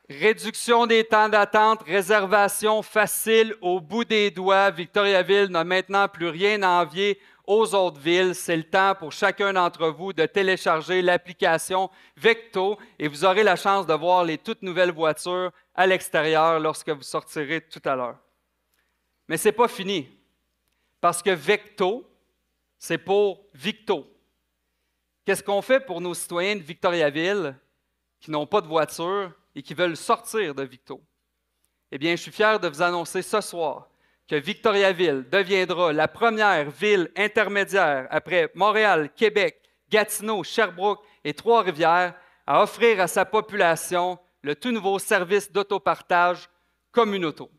Réduction des temps d'attente, réservation facile au bout des doigts. Victoriaville n'a maintenant plus rien à envier aux autres villes. C'est le temps pour chacun d'entre vous de télécharger l'application Vecto et vous aurez la chance de voir les toutes nouvelles voitures à l'extérieur lorsque vous sortirez tout à l'heure. Mais ce n'est pas fini, parce que Vecto, c'est pour Victo. Qu'est-ce qu'on fait pour nos citoyens de Victoriaville qui n'ont pas de voiture et qui veulent sortir de Victo? Eh bien, je suis fier de vous annoncer ce soir que Victoriaville deviendra la première ville intermédiaire après Montréal, Québec, Gatineau, Sherbrooke et Trois-Rivières à offrir à sa population le tout nouveau service d'autopartage Communauto.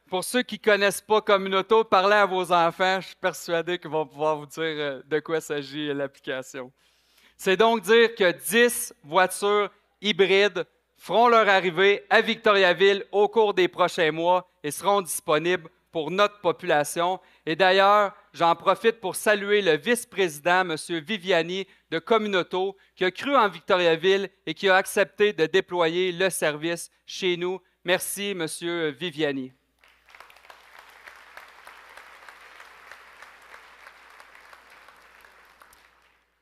Pour ceux qui ne connaissent pas Communauto, parlez à vos enfants. Je suis persuadé qu'ils vont pouvoir vous dire de quoi s'agit l'application. C'est donc dire que 10 voitures hybrides feront leur arrivée à Victoriaville au cours des prochains mois et seront disponibles pour notre population. Et d'ailleurs, j'en profite pour saluer le vice-président, M. Viviani, de Communauto, qui a cru en Victoriaville et qui a accepté de déployer le service chez nous. Merci, M. Viviani.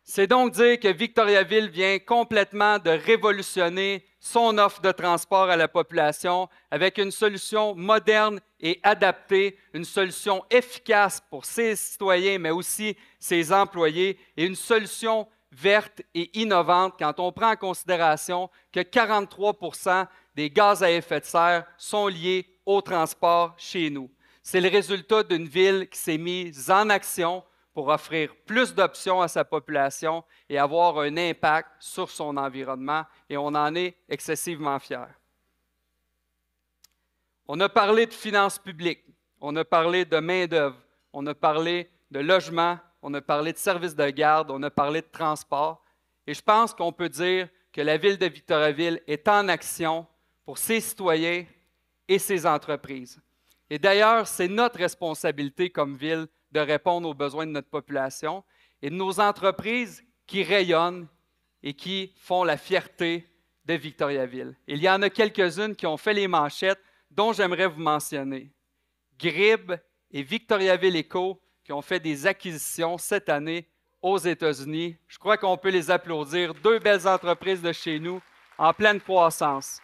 C'est donc dire que Victoriaville vient complètement de révolutionner son offre de transport à la population avec une solution moderne et adaptée, une solution efficace pour ses citoyens, mais aussi ses employés, et une solution verte et innovante quand on prend en considération que 43% des gaz à effet de serre sont liés au transport chez nous. C'est le résultat d'une ville qui s'est mise en action pour offrir plus d'options à sa population et avoir un impact sur son environnement, et on en est excessivement fiers. On a parlé de finances publiques, on a parlé de main-d'œuvre, on a parlé de logement, on a parlé de services de garde, on a parlé de transport, et je pense qu'on peut dire que la ville de Victoriaville est en action pour ses citoyens et ses entreprises. Et d'ailleurs, c'est notre responsabilité comme ville de répondre aux besoins de notre population et de nos entreprises qui rayonnent et qui font la fierté de Victoriaville. Il y en a quelques-unes qui ont fait les manchettes, dont j'aimerais vous mentionner. Grib et Victoriaville Eco, qui ont fait des acquisitions cette année aux États-Unis. Je crois qu'on peut les applaudir. 2 belles entreprises de chez nous en pleine croissance.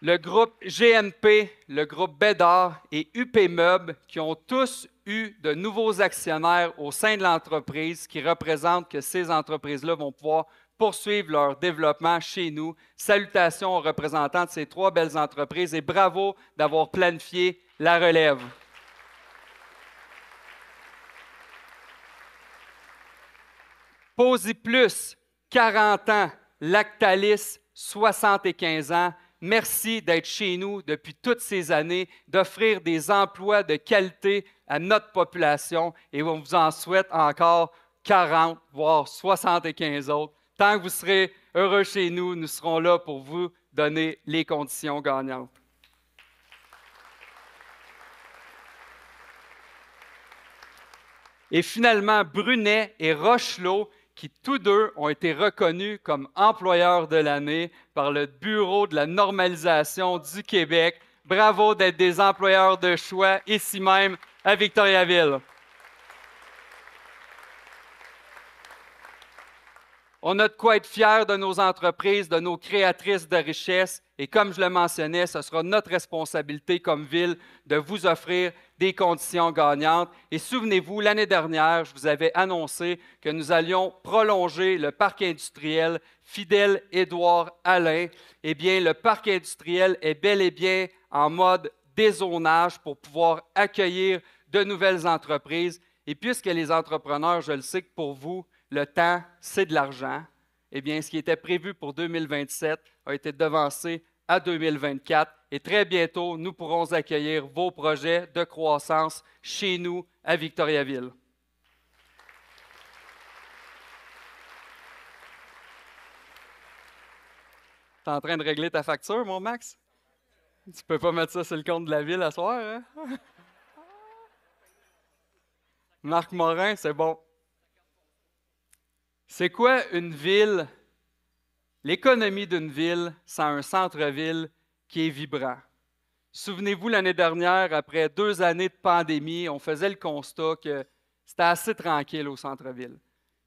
Le groupe GNP, le groupe Bédard et UP Meubles, qui ont tous eu de nouveaux actionnaires au sein de l'entreprise, qui représentent que ces entreprises-là vont pouvoir poursuivre leur développement chez nous. Salutations aux représentants de ces 3 belles entreprises et bravo d'avoir planifié la relève. Posi+, 40 ans, Lactalis, 75 ans. Merci d'être chez nous depuis toutes ces années, d'offrir des emplois de qualité à notre population et on vous en souhaite encore 40, voire 75 autres. Tant que vous serez heureux chez nous, nous serons là pour vous donner les conditions gagnantes. Et finalement, Brunet et Rochelot, qui tous deux ont été reconnus comme employeurs de l'année par le Bureau de la normalisation du Québec. Bravo d'être des employeurs de choix ici même à Victoriaville. On a de quoi être fiers de nos entreprises, de nos créatrices de richesse. Et comme je le mentionnais, ce sera notre responsabilité comme ville de vous offrir des conditions gagnantes. Et souvenez-vous, l'année dernière, je vous avais annoncé que nous allions prolonger le parc industriel Fidèle-Édouard Alain. Eh bien, le parc industriel est bel et bien en mode dézonage pour pouvoir accueillir de nouvelles entreprises. Et puisque les entrepreneurs, je le sais que pour vous, le temps, c'est de l'argent, eh bien, ce qui était prévu pour 2027 a été devancé à 2024. Et très bientôt, nous pourrons accueillir vos projets de croissance chez nous à Victoriaville. Tu es en train de régler ta facture, mon Max? Tu peux pas mettre ça sur le compte de la ville à soir, hein? Marc Morin, c'est bon. C'est quoi une ville? L'économie d'une ville sans un centre-ville qui est vibrant. Souvenez-vous, l'année dernière, après 2 années de pandémie, on faisait le constat que c'était assez tranquille au centre-ville.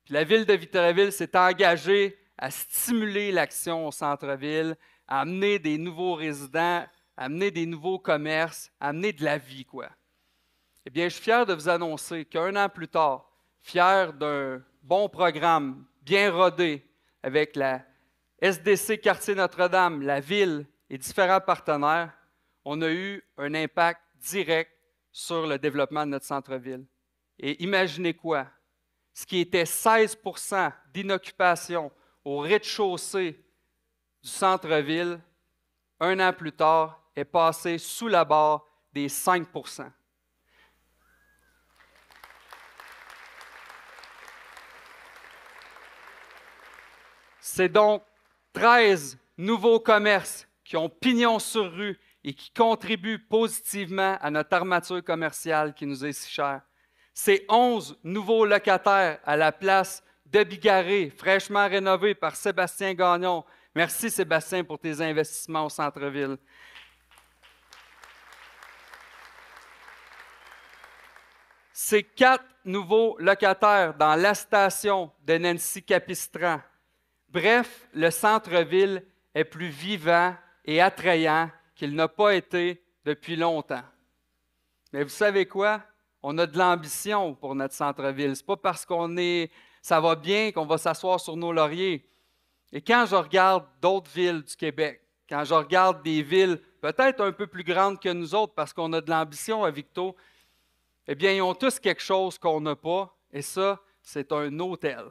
Puis la ville de Victoriaville s'est engagée à stimuler l'action au centre-ville, à amener des nouveaux résidents, à amener des nouveaux commerces, à amener de la vie, quoi. Eh bien, je suis fier de vous annoncer qu'1 an plus tard, fier d'un bon programme, bien rodé, avec la SDC Quartier Notre-Dame, la ville et différents partenaires, on a eu un impact direct sur le développement de notre centre-ville. Et imaginez quoi? Ce qui était 16 % d'inoccupation au rez-de-chaussée du centre-ville, 1 an plus tard, est passé sous la barre des 5 %. C'est donc 13 nouveaux commerces qui ont pignon sur rue et qui contribuent positivement à notre armature commerciale qui nous est si chère. C'est 11 nouveaux locataires à la place de Bigarré, fraîchement rénovée par Sébastien Gagnon. Merci Sébastien pour tes investissements au centre-ville. C'est 4 nouveaux locataires dans la station de Nancy Capistran. Bref, le centre-ville est plus vivant et attrayant qu'il n'a pas été depuis longtemps. Mais vous savez quoi? On a de l'ambition pour notre centre-ville. Ce n'est pas parce ça va bien qu'on va s'asseoir sur nos lauriers. Et quand je regarde d'autres villes du Québec, quand je regarde des villes peut-être un peu plus grandes que nous autres parce qu'on a de l'ambition à Victo, eh bien, ils ont tous quelque chose qu'on n'a pas, et ça, c'est un hôtel.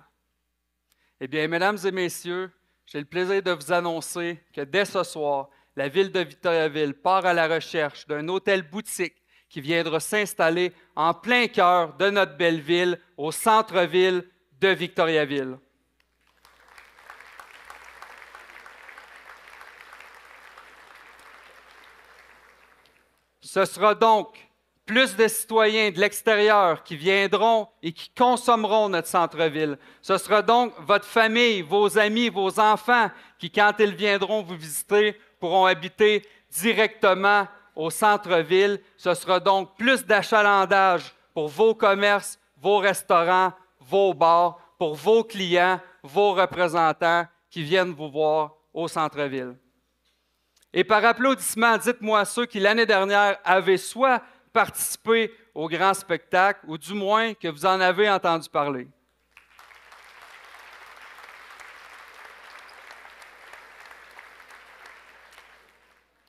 Eh bien, mesdames et messieurs, j'ai le plaisir de vous annoncer que dès ce soir, la ville de Victoriaville part à la recherche d'un hôtel boutique qui viendra s'installer en plein cœur de notre belle ville, au centre-ville de Victoriaville. Ce sera donc plus de citoyens de l'extérieur qui viendront et qui consommeront notre centre-ville. Ce sera donc votre famille, vos amis, vos enfants qui, quand ils viendront vous visiter, pourront habiter directement au centre-ville. Ce sera donc plus d'achalandage pour vos commerces, vos restaurants, vos bars, pour vos clients, vos représentants qui viennent vous voir au centre-ville. Et par applaudissement, dites-moi ceux qui, l'année dernière, avaient soit participé au grand spectacle, ou du moins que vous en avez entendu parler.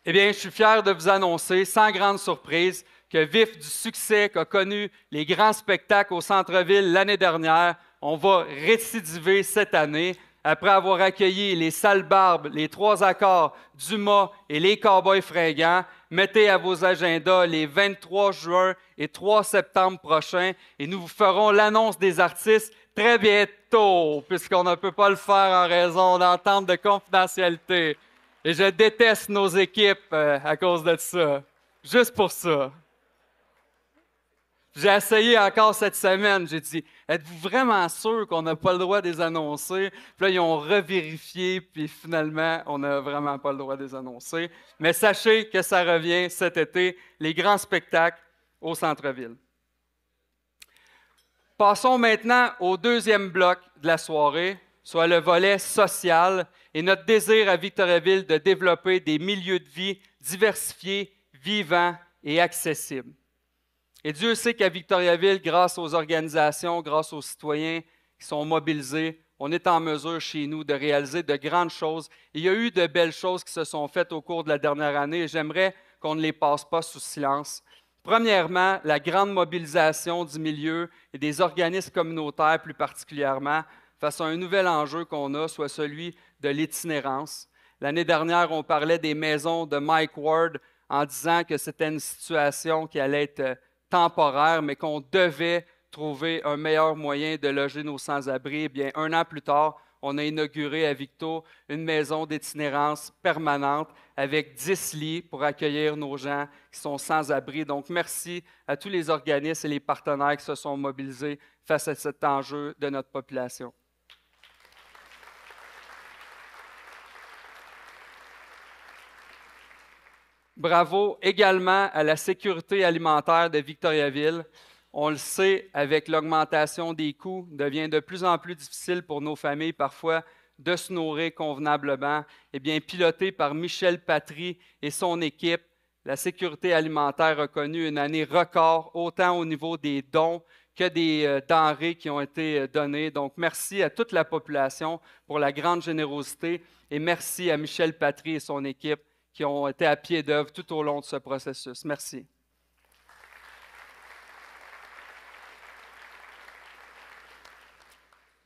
Eh bien, je suis fier de vous annoncer, sans grande surprise, que vif du succès qu'a connu les grands spectacles au centre-ville l'année dernière, on va récidiver cette année. Après avoir accueilli les Sales Barbes, les 3 Accords, Dumas et les Cowboys fringants, mettez à vos agendas les 23 juin et 3 septembre prochains et nous vous ferons l'annonce des artistes très bientôt, puisqu'on ne peut pas le faire en raison d'entente de confidentialité. Et je déteste nos équipes à cause de ça. Juste pour ça. J'ai essayé encore cette semaine. J'ai dit, êtes-vous vraiment sûr qu'on n'a pas le droit de les annoncer? Puis là, ils ont revérifié, puis finalement, on n'a vraiment pas le droit de les annoncer. Mais sachez que ça revient cet été, les grands spectacles au centre-ville. Passons maintenant au deuxième bloc de la soirée. soit le volet social et notre désir à Victoriaville de développer des milieux de vie diversifiés, vivants et accessibles. Et Dieu sait qu'à Victoriaville, grâce aux organisations, grâce aux citoyens qui sont mobilisés, on est en mesure chez nous de réaliser de grandes choses. Il y a eu de belles choses qui se sont faites au cours de la dernière année et j'aimerais qu'on ne les passe pas sous silence. Premièrement, la grande mobilisation du milieu et des organismes communautaires plus particulièrement face à un nouvel enjeu qu'on a, soit celui de l'itinérance. L'année dernière, on parlait des maisons de Mike Ward en disant que c'était une situation qui allait être temporaire, mais qu'on devait trouver un meilleur moyen de loger nos sans-abri. Eh bien, 1 an plus tard, on a inauguré à Victo une maison d'itinérance permanente avec 10 lits pour accueillir nos gens qui sont sans abri. Donc, merci à tous les organismes et les partenaires qui se sont mobilisés face à cet enjeu de notre population. Bravo également à la sécurité alimentaire de Victoriaville. On le sait, avec l'augmentation des coûts, il devient de plus en plus difficile pour nos familles parfois de se nourrir convenablement. Eh bien, piloté par Michel Patry et son équipe, la sécurité alimentaire a connu une année record, autant au niveau des dons que des denrées qui ont été données. Donc, merci à toute la population pour la grande générosité et merci à Michel Patry et son équipe qui ont été à pied d'œuvre tout au long de ce processus. Merci.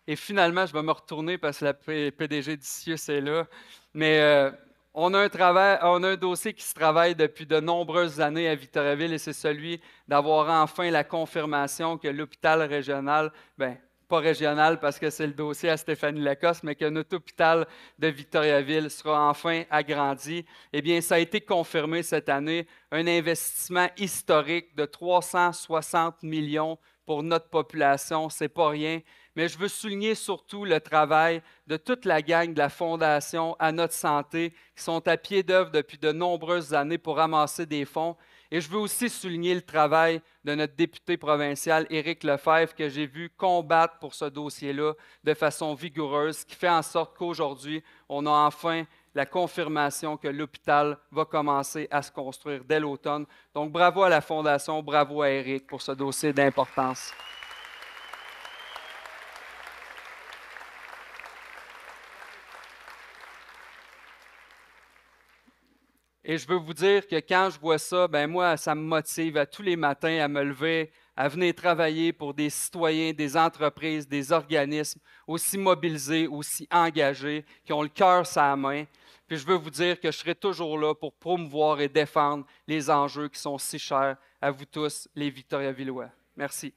Et finalement, je vais me retourner parce que la PDG d'Icius est là. Mais on a un dossier qui se travaille depuis de nombreuses années à Victoriaville et c'est celui d'avoir enfin la confirmation que l'hôpital régional, pas régional parce que c'est le dossier à Stéphanie Lacoste, mais que notre hôpital de Victoriaville sera enfin agrandi. Eh bien, ça a été confirmé cette année, un investissement historique de 360 millions pour notre population, c'est pas rien. Mais je veux souligner surtout le travail de toute la gang de la Fondation À notre santé qui sont à pied d'œuvre depuis de nombreuses années pour ramasser des fonds. Et je veux aussi souligner le travail de notre député provincial, Éric Lefebvre, que j'ai vu combattre pour ce dossier-là de façon vigoureuse, qui fait en sorte qu'aujourd'hui, on a enfin la confirmation que l'hôpital va commencer à se construire dès l'automne. Donc, bravo à la Fondation, bravo à Éric pour ce dossier d'importance. Et je veux vous dire que quand je vois ça, moi, ça me motive à tous les matins à me lever, à venir travailler pour des citoyens, des entreprises, des organismes aussi mobilisés, aussi engagés, qui ont le cœur sur la main. Puis je veux vous dire que je serai toujours là pour promouvoir et défendre les enjeux qui sont si chers à vous tous, les Victoriavillois. Merci.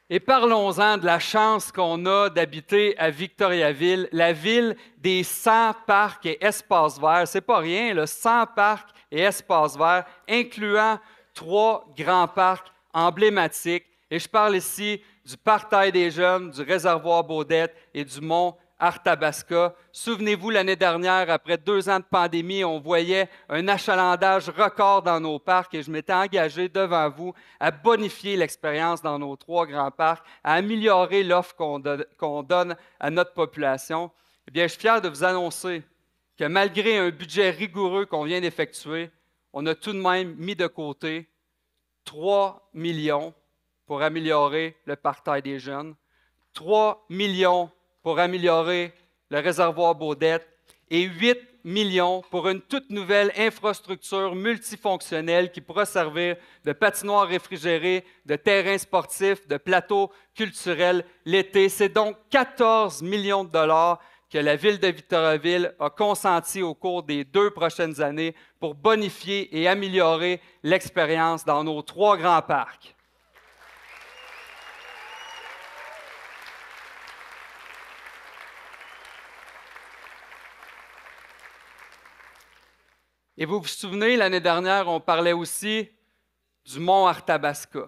Et parlons-en de la chance qu'on a d'habiter à Victoriaville, la ville des 100 parcs et espaces verts. C'est pas rien, là, 100 parcs et espaces verts, incluant 3 grands parcs emblématiques. Et je parle ici du Parc Taille des Jeunes, du réservoir Baudette et du Mont Arthabasca. Souvenez-vous, l'année dernière, après 2 ans de pandémie, on voyait un achalandage record dans nos parcs et je m'étais engagé devant vous à bonifier l'expérience dans nos 3 grands parcs, à améliorer l'offre qu'on donne à notre population. Eh bien, je suis fier de vous annoncer que malgré un budget rigoureux qu'on vient d'effectuer, on a tout de même mis de côté 3 millions pour améliorer le Parc Taille des Jeunes, 3 millions pour améliorer le réservoir Baudette et 8 millions pour une toute nouvelle infrastructure multifonctionnelle qui pourra servir de patinoire réfrigérée, de terrain sportif, de plateau culturel l'été. C'est donc 14 millions de dollars que la Ville de Victoriaville a consenti au cours des 2 prochaines années pour bonifier et améliorer l'expérience dans nos 3 grands parcs. Et vous vous souvenez, l'année dernière, on parlait aussi du Mont Arthabasca.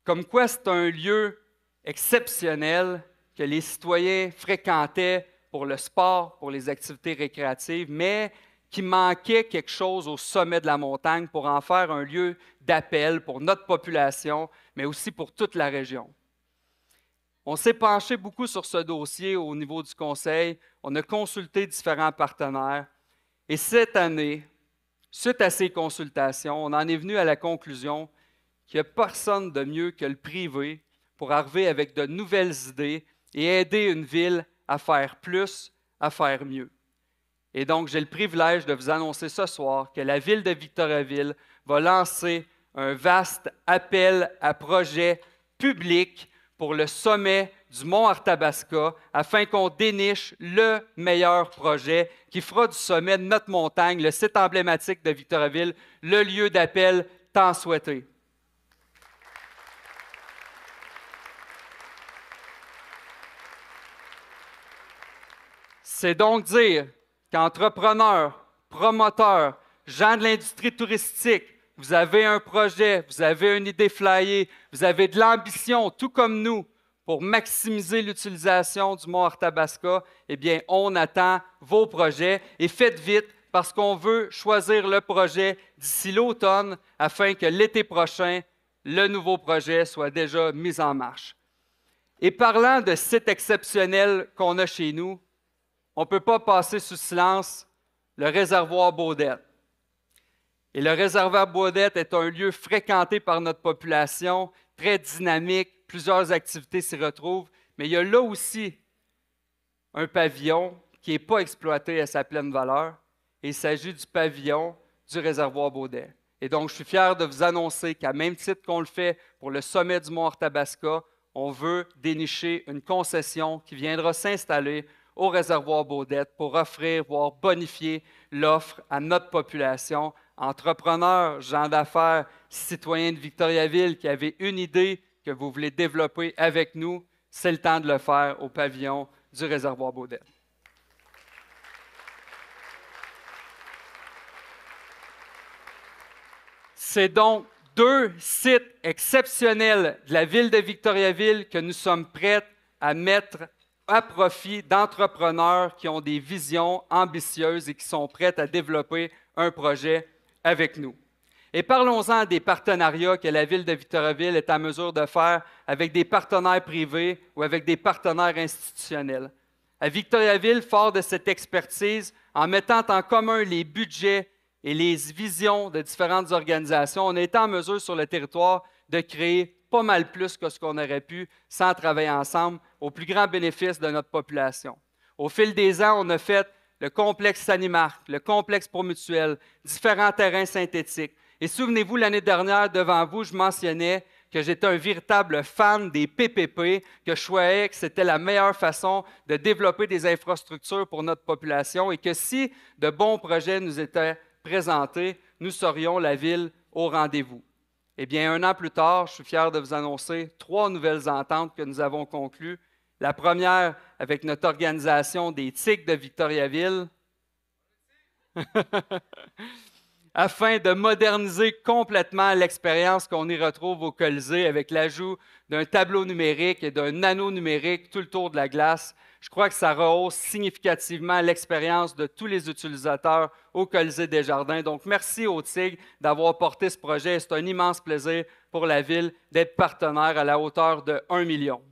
Comme quoi c'est un lieu exceptionnel que les citoyens fréquentaient pour le sport, pour les activités récréatives, mais qu'il manquait quelque chose au sommet de la montagne pour en faire un lieu d'appel pour notre population, mais aussi pour toute la région. On s'est penché beaucoup sur ce dossier au niveau du conseil. On a consulté différents partenaires. Et cette année, suite à ces consultations, on en est venu à la conclusion qu'il n'y a personne de mieux que le privé pour arriver avec de nouvelles idées et aider une ville à faire plus, à faire mieux. Et donc, j'ai le privilège de vous annoncer ce soir que la ville de Victoriaville va lancer un vaste appel à projets publics pour le sommet du mont Arthabasca afin qu'on déniche le meilleur projet qui fera du sommet de notre montagne, le site emblématique de Victoriaville, le lieu d'appel tant souhaité. C'est donc dire qu'entrepreneurs, promoteurs, gens de l'industrie touristique, vous avez un projet, vous avez une idée flyée, vous avez de l'ambition, tout comme nous, pour maximiser l'utilisation du mont Arthabasca, eh bien, on attend vos projets et faites vite parce qu'on veut choisir le projet d'ici l'automne afin que l'été prochain, le nouveau projet soit déjà mis en marche. Et parlant de sites exceptionnels qu'on a chez nous, on ne peut pas passer sous silence le réservoir Baudette. Et le réservoir Baudette est un lieu fréquenté par notre population, très dynamique, plusieurs activités s'y retrouvent, mais il y a là aussi un pavillon qui n'est pas exploité à sa pleine valeur, et il s'agit du pavillon du réservoir Baudette. Et donc, je suis fier de vous annoncer qu'à même titre qu'on le fait pour le sommet du mont Arthabasca, on veut dénicher une concession qui viendra s'installer au réservoir Baudette pour offrir, voire bonifier l'offre à notre population, entrepreneurs, gens d'affaires, citoyens de Victoriaville qui avaient une idée que vous voulez développer avec nous, c'est le temps de le faire au pavillon du réservoir Baudette. C'est donc 2 sites exceptionnels de la ville de Victoriaville que nous sommes prêts à mettre à profit d'entrepreneurs qui ont des visions ambitieuses et qui sont prêts à développer un projet avec nous. Et parlons-en des partenariats que la ville de Victoriaville est en mesure de faire avec des partenaires privés ou avec des partenaires institutionnels. À Victoriaville, fort de cette expertise, en mettant en commun les budgets et les visions de différentes organisations, on a été en mesure sur le territoire de créer pas mal plus que ce qu'on aurait pu sans travailler ensemble au plus grand bénéfice de notre population. Au fil des ans, on a fait le complexe Sanimark, le complexe Promutuel, différents terrains synthétiques. Et souvenez-vous, l'année dernière, devant vous, je mentionnais que j'étais un véritable fan des PPP, que je croyais que c'était la meilleure façon de développer des infrastructures pour notre population et que si de bons projets nous étaient présentés, nous serions la ville au rendez-vous. Eh bien, 1 an plus tard, je suis fier de vous annoncer 3 nouvelles ententes que nous avons conclues. La première avec notre organisation des Tigres de Victoriaville, afin de moderniser complètement l'expérience qu'on y retrouve au Colisée avec l'ajout d'un tableau numérique et d'un anneau numérique tout le tour de la glace. Je crois que ça rehausse significativement l'expérience de tous les utilisateurs au Colisée des Jardins. Donc, merci aux Tigres d'avoir porté ce projet. C'est un immense plaisir pour la Ville d'être partenaire à la hauteur de 1 million.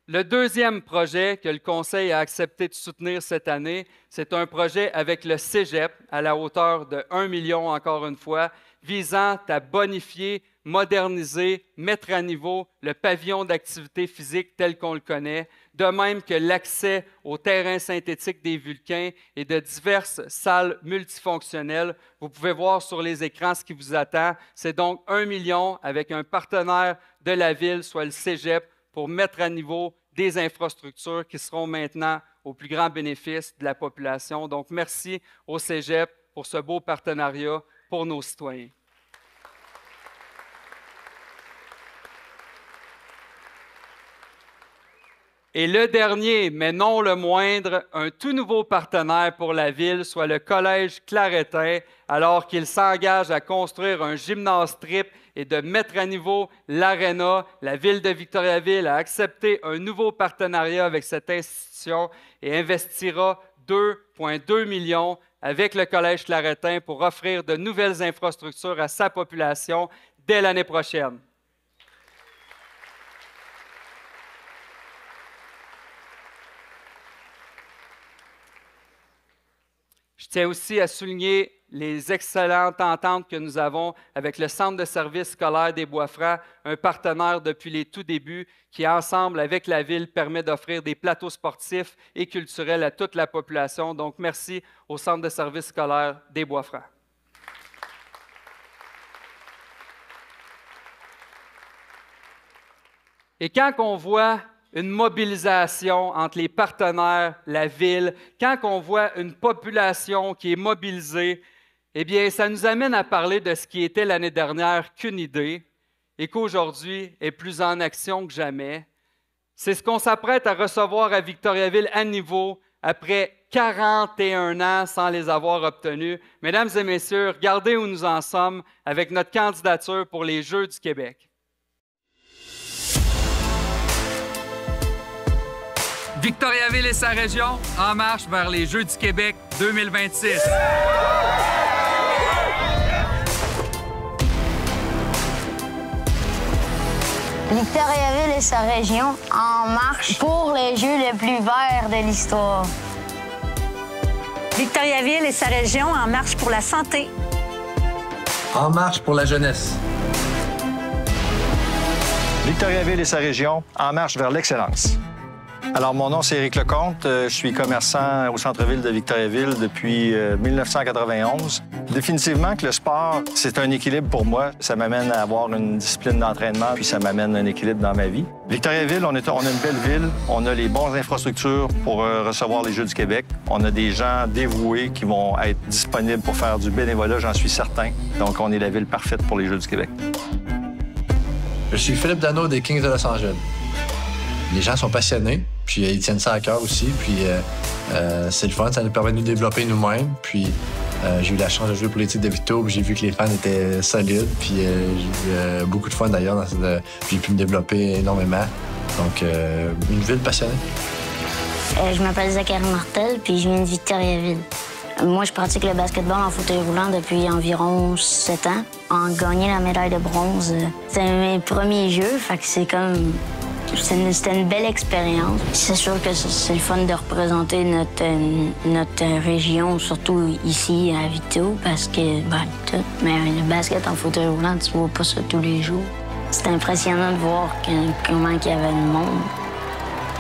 Le deuxième projet que le Conseil a accepté de soutenir cette année, c'est un projet avec le Cégep à la hauteur de 1 million, encore une fois, visant à bonifier, moderniser, mettre à niveau le pavillon d'activité physique tel qu'on le connaît, de même que l'accès aux terrains synthétiques des Vulcains et de diverses salles multifonctionnelles. Vous pouvez voir sur les écrans ce qui vous attend. C'est donc 1 million avec un partenaire de la Ville, soit le Cégep, pour mettre à niveau des infrastructures qui seront maintenant au plus grand bénéfice de la population. Donc, merci au Cégep pour ce beau partenariat pour nos citoyens. Et le dernier, mais non le moindre, un tout nouveau partenaire pour la Ville, soit le Collège Claretin, alors qu'il s'engage à construire un gymnase trip et de mettre à niveau l'Arena. La Ville de Victoriaville a accepté un nouveau partenariat avec cette institution et investira 2,2 millions avec le Collège Claretin pour offrir de nouvelles infrastructures à sa population dès l'année prochaine. Je tiens aussi à souligner les excellentes ententes que nous avons avec le Centre de services scolaires des Bois-Francs, un partenaire depuis les tout débuts qui, ensemble avec la Ville, permet d'offrir des plateaux sportifs et culturels à toute la population. Donc, merci au Centre de services scolaires des Bois-Francs. Et quand on voit une mobilisation entre les partenaires, la Ville, quand on voit une population qui est mobilisée, eh bien, ça nous amène à parler de ce qui était l'année dernière qu'une idée et qu'aujourd'hui est plus en action que jamais. C'est ce qu'on s'apprête à recevoir à Victoriaville à niveau après 41 ans sans les avoir obtenus. Mesdames et messieurs, regardez où nous en sommes avec notre candidature pour les Jeux du Québec. Victoriaville et sa région en marche vers les Jeux du Québec 2026. Victoriaville et sa région en marche pour les Jeux les plus verts de l'histoire. Victoriaville et sa région en marche pour la santé. En marche pour la jeunesse. Victoriaville et sa région en marche vers l'excellence. Alors, mon nom, c'est Éric Lecomte. Je suis commerçant au centre-ville de Victoriaville depuis 1991. Définitivement que le sport, c'est un équilibre pour moi. Ça m'amène à avoir une discipline d'entraînement, puis ça m'amène un équilibre dans ma vie. Victoriaville, on a une belle ville. On a les bonnes infrastructures pour recevoir les Jeux du Québec. On a des gens dévoués qui vont être disponibles pour faire du bénévolat, j'en suis certain. Donc, on est la ville parfaite pour les Jeux du Québec. Je suis Philippe Dano des Kings de Los Angeles. Les gens sont passionnés, puis ils tiennent ça à cœur aussi. Puis c'est le fun, ça nous permet de nous développer nous-mêmes. Puis j'ai eu la chance de jouer pour les titres de Victo, puis j'ai vu que les fans étaient solides. Puis j'ai eu beaucoup de fun d'ailleurs. J'ai pu me développer énormément. Donc, une ville passionnée. Je m'appelle Zachary Martel, puis je viens de Victoriaville. Moi, je pratique le basketball en fauteuil roulant depuis environ 7 ans. En gagnant la médaille de bronze, c'était mes premiers jeux, fait que c'est comme... C'était une belle expérience. C'est sûr que c'est le fun de représenter notre région, surtout ici à Victo, parce que, mais le basket en fauteuil roulant, tu vois pas ça tous les jours. C'est impressionnant de voir comment il y avait de monde.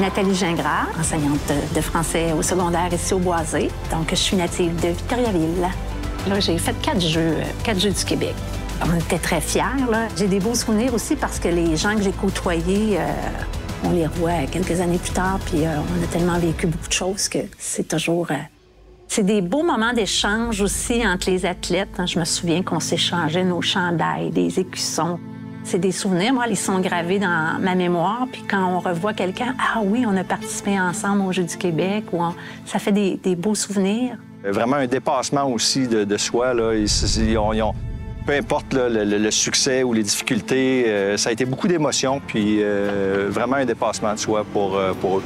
Nathalie Gingras, enseignante de français au secondaire ici au Boisé. Donc, je suis native de Victoriaville. Là, j'ai fait 4 jeux du Québec. On était très fiers, là. J'ai des beaux souvenirs aussi parce que les gens que j'ai côtoyés, on les revoit quelques années plus tard, puis on a tellement vécu beaucoup de choses que c'est toujours... C'est des beaux moments d'échange aussi entre les athlètes. Je me souviens qu'on s'échangeait nos chandails, des écussons. C'est des souvenirs, moi, ils sont gravés dans ma mémoire. Puis quand on revoit quelqu'un, ah oui, on a participé ensemble aux Jeux du Québec, ça fait des beaux souvenirs. Vraiment un dépassement aussi de soi, là. Peu importe là, le succès ou les difficultés, ça a été beaucoup d'émotions, puis vraiment un dépassement de soi pour eux.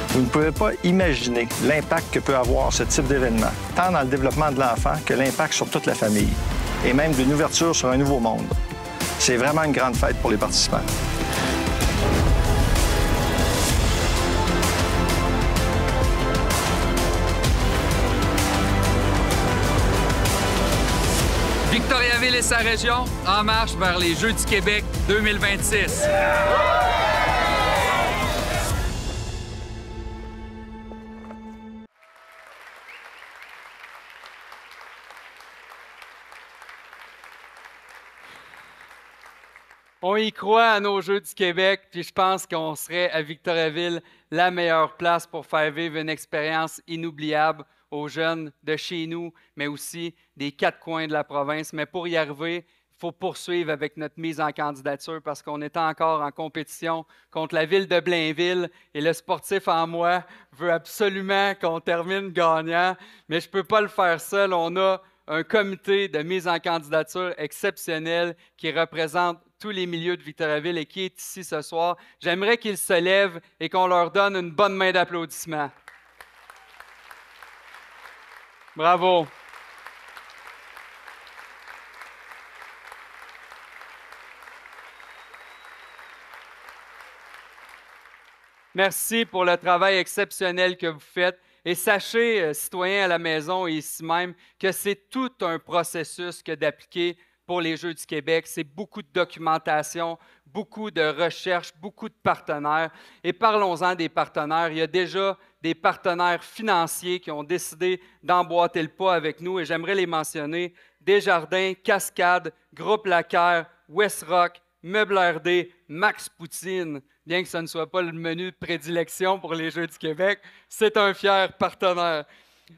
Vous ne pouvez pas imaginer l'impact que peut avoir ce type d'événement, tant dans le développement de l'enfant que l'impact sur toute la famille, et même d'une ouverture sur un nouveau monde. C'est vraiment une grande fête pour les participants. Victoriaville et sa région en marche vers les Jeux du Québec 2026. On y croit à nos Jeux du Québec, puis je pense qu'on serait à Victoriaville la meilleure place pour faire vivre une expérience inoubliable aux jeunes de chez nous, mais aussi des 4 coins de la province. Mais pour y arriver, il faut poursuivre avec notre mise en candidature parce qu'on est encore en compétition contre la ville de Blainville et le sportif en moi veut absolument qu'on termine gagnant, mais je ne peux pas le faire seul. On a un comité de mise en candidature exceptionnel qui représente tous les milieux de Victoriaville et qui est ici ce soir. J'aimerais qu'ils se lèvent et qu'on leur donne une bonne main d'applaudissements. Bravo. Merci pour le travail exceptionnel que vous faites. Et sachez, citoyens à la maison et ici même, que c'est tout un processus que d'appliquer pour les Jeux du Québec. C'est beaucoup de documentation, beaucoup de recherche, beaucoup de partenaires. Et parlons-en des partenaires. Il y a déjà des partenaires financiers qui ont décidé d'emboîter le pas avec nous et j'aimerais les mentionner. Desjardins, Cascade, Groupe Lacaire, Westrock, Meubles RD, Max Poutine. Bien que ce ne soit pas le menu de prédilection pour les Jeux du Québec, c'est un fier partenaire.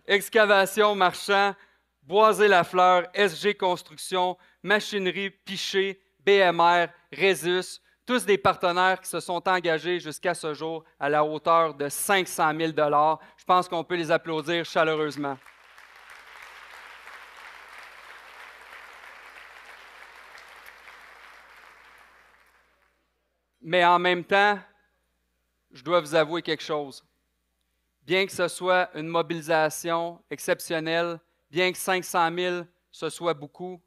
Excavation Marchand, Boisé-Lafleur, SG Construction, Machinerie Piché, BMR, Résus, tous des partenaires qui se sont engagés jusqu'à ce jour à la hauteur de 500 000 $. Je pense qu'on peut les applaudir chaleureusement. Mais en même temps, je dois vous avouer quelque chose. Bien que ce soit une mobilisation exceptionnelle, bien que 500 000, ce soit beaucoup,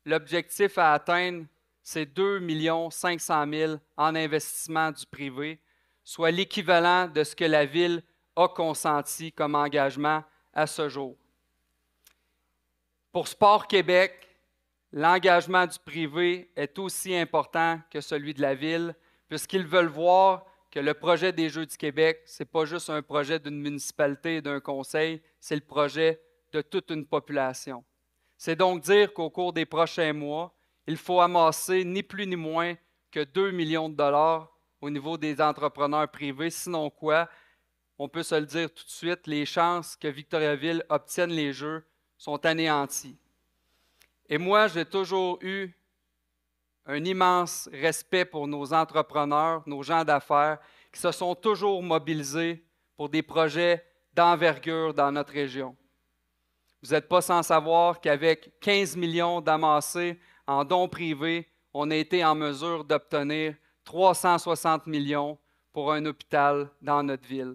l'objectif à atteindre, c'est 2 500 000 en investissement du privé, soit l'équivalent de ce que la Ville a consenti comme engagement à ce jour. Pour Sport Québec, l'engagement du privé est aussi important que celui de la Ville, puisqu'ils veulent voir que le projet des Jeux du Québec, ce n'est pas juste un projet d'une municipalité et d'un conseil, c'est le projet de toute une population. C'est donc dire qu'au cours des prochains mois, il faut amasser ni plus ni moins que 2 millions de $ au niveau des entrepreneurs privés, sinon quoi, on peut se le dire tout de suite, les chances que Victoriaville obtienne les Jeux sont anéanties. Et moi, j'ai toujours eu un immense respect pour nos entrepreneurs, nos gens d'affaires, qui se sont toujours mobilisés pour des projets d'envergure dans notre région. Vous n'êtes pas sans savoir qu'avec 15 millions d'amassés en dons privés, on a été en mesure d'obtenir 360 millions pour un hôpital dans notre ville.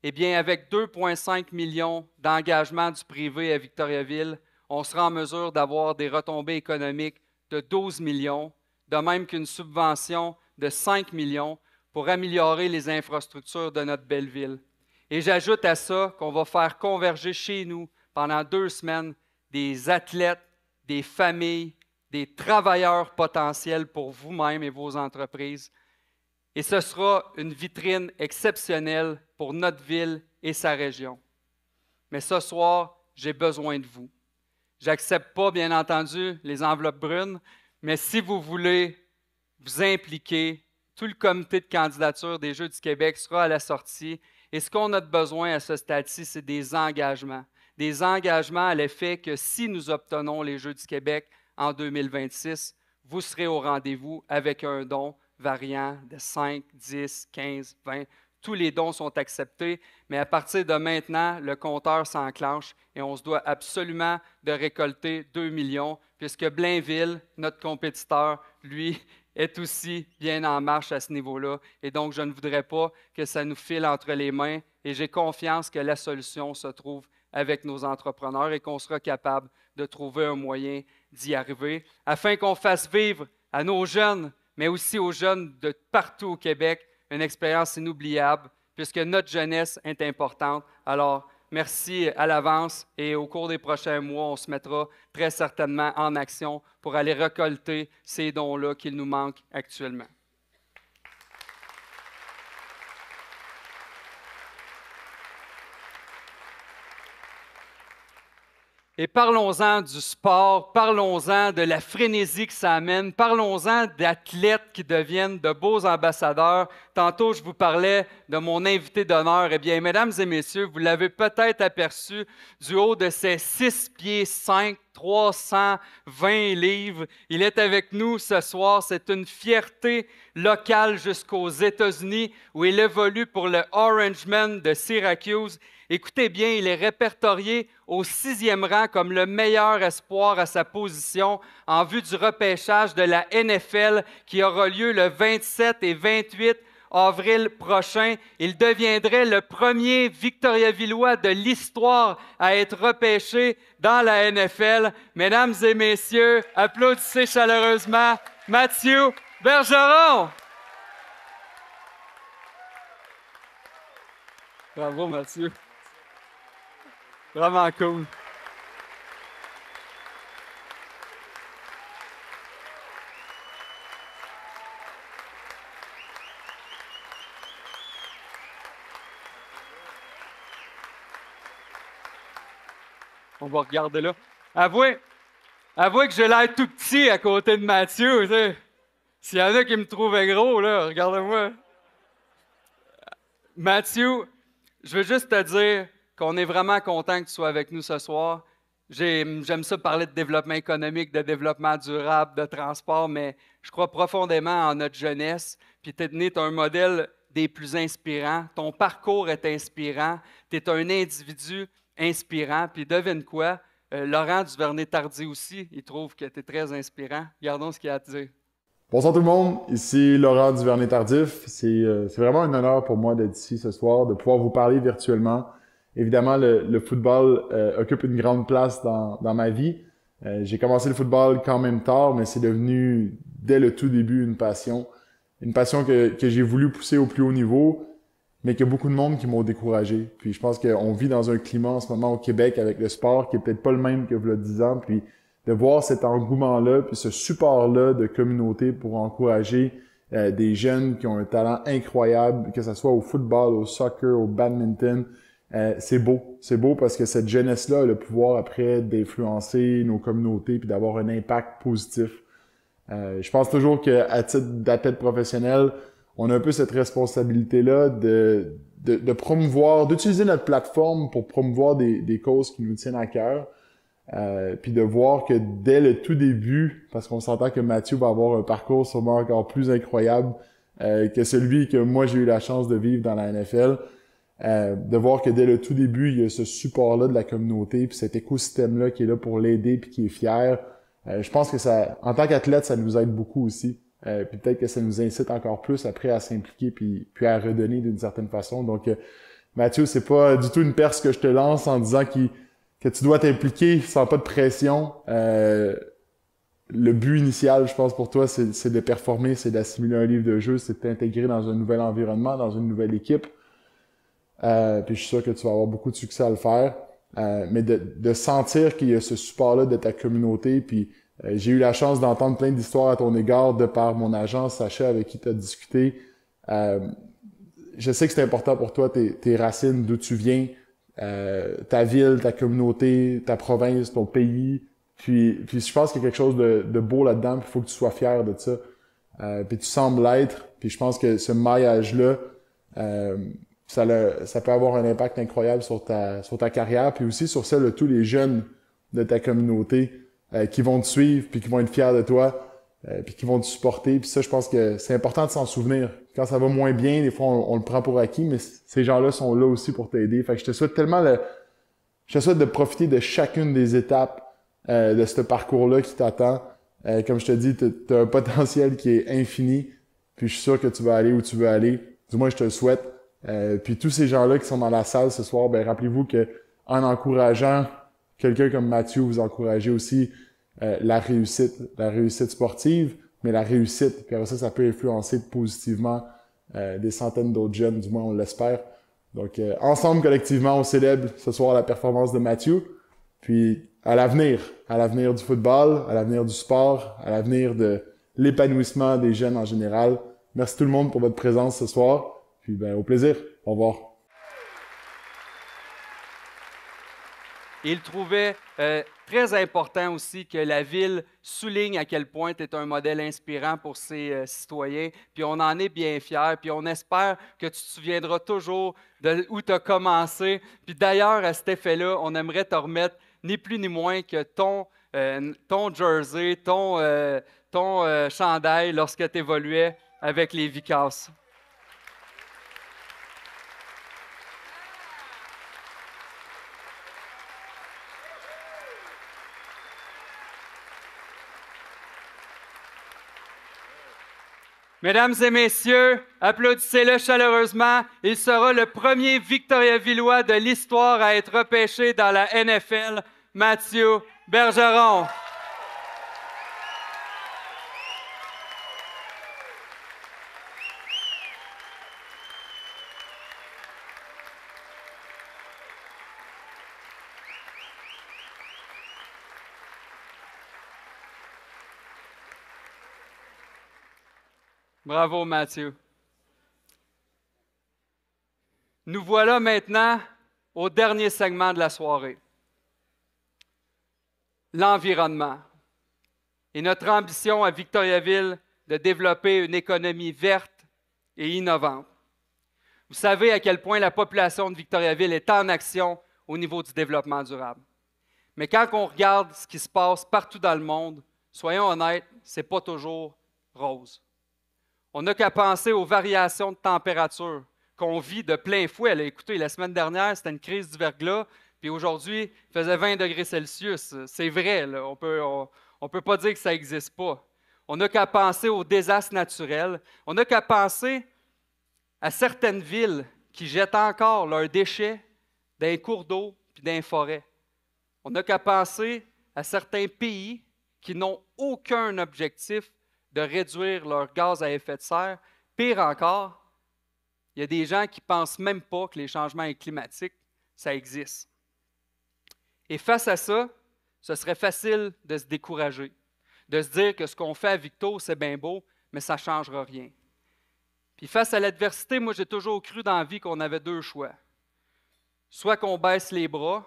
Eh bien, avec 2,5 millions d'engagements du privé à Victoriaville, on sera en mesure d'avoir des retombées économiques de 12 millions, de même qu'une subvention de 5 millions pour améliorer les infrastructures de notre belle ville. Et j'ajoute à ça qu'on va faire converger chez nous pendant 2 semaines des athlètes, des familles, des travailleurs potentiels pour vous-même et vos entreprises. Et ce sera une vitrine exceptionnelle pour notre ville et sa région. Mais ce soir, j'ai besoin de vous. Je n'accepte pas, bien entendu, les enveloppes brunes, mais si vous voulez vous impliquer, tout le comité de candidature des Jeux du Québec sera à la sortie. Et ce qu'on a besoin à ce stade-ci, c'est des engagements. Des engagements à l'effet que si nous obtenons les Jeux du Québec en 2026, vous serez au rendez-vous avec un don variant de 5, 10, 15, 20. Tous les dons sont acceptés, mais à partir de maintenant, le compteur s'enclenche et on se doit absolument de récolter 2 millions, puisque Blainville, notre compétiteur, lui, est aussi bien en marche à ce niveau-là. Et donc, je ne voudrais pas que ça nous file entre les mains et j'ai confiance que la solution se trouve avec nos entrepreneurs et qu'on sera capable de trouver un moyen d'y arriver afin qu'on fasse vivre à nos jeunes, mais aussi aux jeunes de partout au Québec, une expérience inoubliable puisque notre jeunesse est importante. Alors, merci à l'avance et au cours des prochains mois, on se mettra très certainement en action pour aller récolter ces dons-là qu'il nous manque actuellement. Et parlons-en du sport, parlons-en de la frénésie que ça amène, parlons-en d'athlètes qui deviennent de beaux ambassadeurs. Tantôt, je vous parlais de mon invité d'honneur. Eh bien, mesdames et messieurs, vous l'avez peut-être aperçu du haut de ses 6 pieds 5, 320 livres. Il est avec nous ce soir. C'est une fierté locale jusqu'aux États-Unis où il évolue pour le Orangemen de Syracuse. Écoutez bien, il est répertorié au 6e rang comme le meilleur espoir à sa position en vue du repêchage de la NFL qui aura lieu le 27 et 28 avril prochain. Il deviendrait le premier Victoriavillois de l'histoire à être repêché dans la NFL. Mesdames et messieurs, applaudissez chaleureusement Mathieu Bergeron. Bravo, Mathieu. Vraiment cool. On va regarder là. Avouez que j'ai l'air tout petit à côté de Mathieu. Tu sais. S'il y en a qui me trouvaient gros, là, regardez-moi. Mathieu, je veux juste te dire qu'on est vraiment content que tu sois avec nous ce soir. J'aime ça parler de développement économique, de développement durable, de transport, mais je crois profondément en notre jeunesse. Puis tu es un modèle des plus inspirants. Ton parcours est inspirant. Tu es un individu inspirant. Puis devine quoi? Laurent Duvernay-Tardy aussi, il trouve que tu es très inspirant. Regardons ce qu'il a à te dire. Bonsoir tout le monde, ici Laurent Duvernay-Tardif. C'est vraiment un honneur pour moi d'être ici ce soir, de pouvoir vous parler virtuellement. Évidemment, le football occupe une grande place dans ma vie. J'ai commencé le football quand même tard, mais c'est devenu dès le tout début une passion. Une passion que j'ai voulu pousser au plus haut niveau, mais qu'il y a beaucoup de monde qui m'ont découragé. Puis je pense qu'on vit dans un climat en ce moment au Québec avec le sport qui est peut-être pas le même que il y a 10 ans. Puis de voir cet engouement-là, puis ce support-là de communauté pour encourager des jeunes qui ont un talent incroyable, que ce soit au football, au soccer, au badminton, c'est beau. C'est beau parce que cette jeunesse-là a le pouvoir après d'influencer nos communautés puis d'avoir un impact positif. Je pense toujours qu'à titre d'athlète professionnel, on a un peu cette responsabilité-là de promouvoir, d'utiliser notre plateforme pour promouvoir des causes qui nous tiennent à cœur. Puis de voir que dès le tout début, parce qu'on s'entend que Mathieu va avoir un parcours sûrement encore plus incroyable que celui que moi j'ai eu la chance de vivre dans la NFL, de voir que dès le tout début, il y a ce support-là de la communauté, puis cet écosystème-là qui est là pour l'aider puis qui est fier. Je pense que ça, en tant qu'athlète, ça nous aide beaucoup aussi. Puis peut-être que ça nous incite encore plus après à s'impliquer puis à redonner d'une certaine façon. Donc Mathieu, c'est pas du tout une perce que je te lance en disant que tu dois t'impliquer sans pas de pression. Le but initial, je pense, pour toi, c'est de performer, c'est d'assimiler un livre de jeu, c'est de t'intégrer dans un nouvel environnement, dans une nouvelle équipe. Puis je suis sûr que tu vas avoir beaucoup de succès à le faire. Mais de sentir qu'il y a ce support-là de ta communauté. Puis j'ai eu la chance d'entendre plein d'histoires à ton égard de par mon agent, Sacha, avec qui tu as discuté. Je sais que c'est important pour toi, tes racines, d'où tu viens. Ta ville, ta communauté, ta province, ton pays. Puis je pense qu'il y a quelque chose de beau là-dedans, puis il faut que tu sois fier de ça. Puis tu sembles l'être, puis je pense que ce maillage-là, ça peut avoir un impact incroyable sur ta carrière, puis aussi sur celle de tous les jeunes de ta communauté qui vont te suivre, puis qui vont être fiers de toi, puis qui vont te supporter. Puis ça, je pense que c'est important de s'en souvenir. Quand ça va moins bien, des fois, on le prend pour acquis, mais ces gens-là sont là aussi pour t'aider. Fait que je te souhaite de profiter de chacune des étapes de ce parcours-là qui t'attend. Comme je te dis, t'as un potentiel qui est infini, puis je suis sûr que tu vas aller où tu veux aller. Du moins, je te le souhaite. Puis tous ces gens-là qui sont dans la salle ce soir, ben rappelez-vous que en encourageant quelqu'un comme Mathieu, vous encouragez aussi la réussite sportive, mais la réussite. Puis après ça peut influencer positivement des centaines d'autres jeunes, du moins on l'espère. Donc ensemble, collectivement, on célèbre ce soir la performance de Mathieu. Puis à l'avenir du football, à l'avenir du sport, à l'avenir de l'épanouissement des jeunes en général. Merci tout le monde pour votre présence ce soir. Puis ben au plaisir. Au revoir. Il trouvait très important aussi que la Ville souligne à quel point tu es un modèle inspirant pour ses citoyens. Puis on en est bien fiers. Puis on espère que tu te souviendras toujours de où tu as commencé. Puis d'ailleurs, à cet effet-là, on aimerait te remettre ni plus ni moins que ton jersey, ton chandail lorsque tu évoluais avec les Vicars. Mesdames et messieurs, applaudissez-le chaleureusement. Il sera le premier Victoriavillois de l'histoire à être repêché dans la NFL, Mathieu Bergeron. Bravo, Mathieu. Nous voilà maintenant au dernier segment de la soirée. L'environnement. Et notre ambition à Victoriaville de développer une économie verte et innovante. Vous savez à quel point la population de Victoriaville est en action au niveau du développement durable. Mais quand on regarde ce qui se passe partout dans le monde, soyons honnêtes, ce n'est pas toujours rose. On n'a qu'à penser aux variations de température qu'on vit de plein fouet. Là, écoutez, la semaine dernière, c'était une crise du verglas, puis aujourd'hui, il faisait 20 degrés Celsius. C'est vrai, là, on peut pas dire que ça n'existe pas. On n'a qu'à penser aux désastres naturels. On n'a qu'à penser à certaines villes qui jettent encore leurs déchets dans les cours d'eau puis dans les forêts. On n'a qu'à penser à certains pays qui n'ont aucun objectif de réduire leurs gaz à effet de serre. Pire encore, il y a des gens qui ne pensent même pas que les changements climatiques, ça existe. Et face à ça, ce serait facile de se décourager, de se dire que ce qu'on fait à Victo, c'est bien beau, mais ça ne changera rien. Puis face à l'adversité, moi, j'ai toujours cru dans la vie qu'on avait deux choix. Soit qu'on baisse les bras,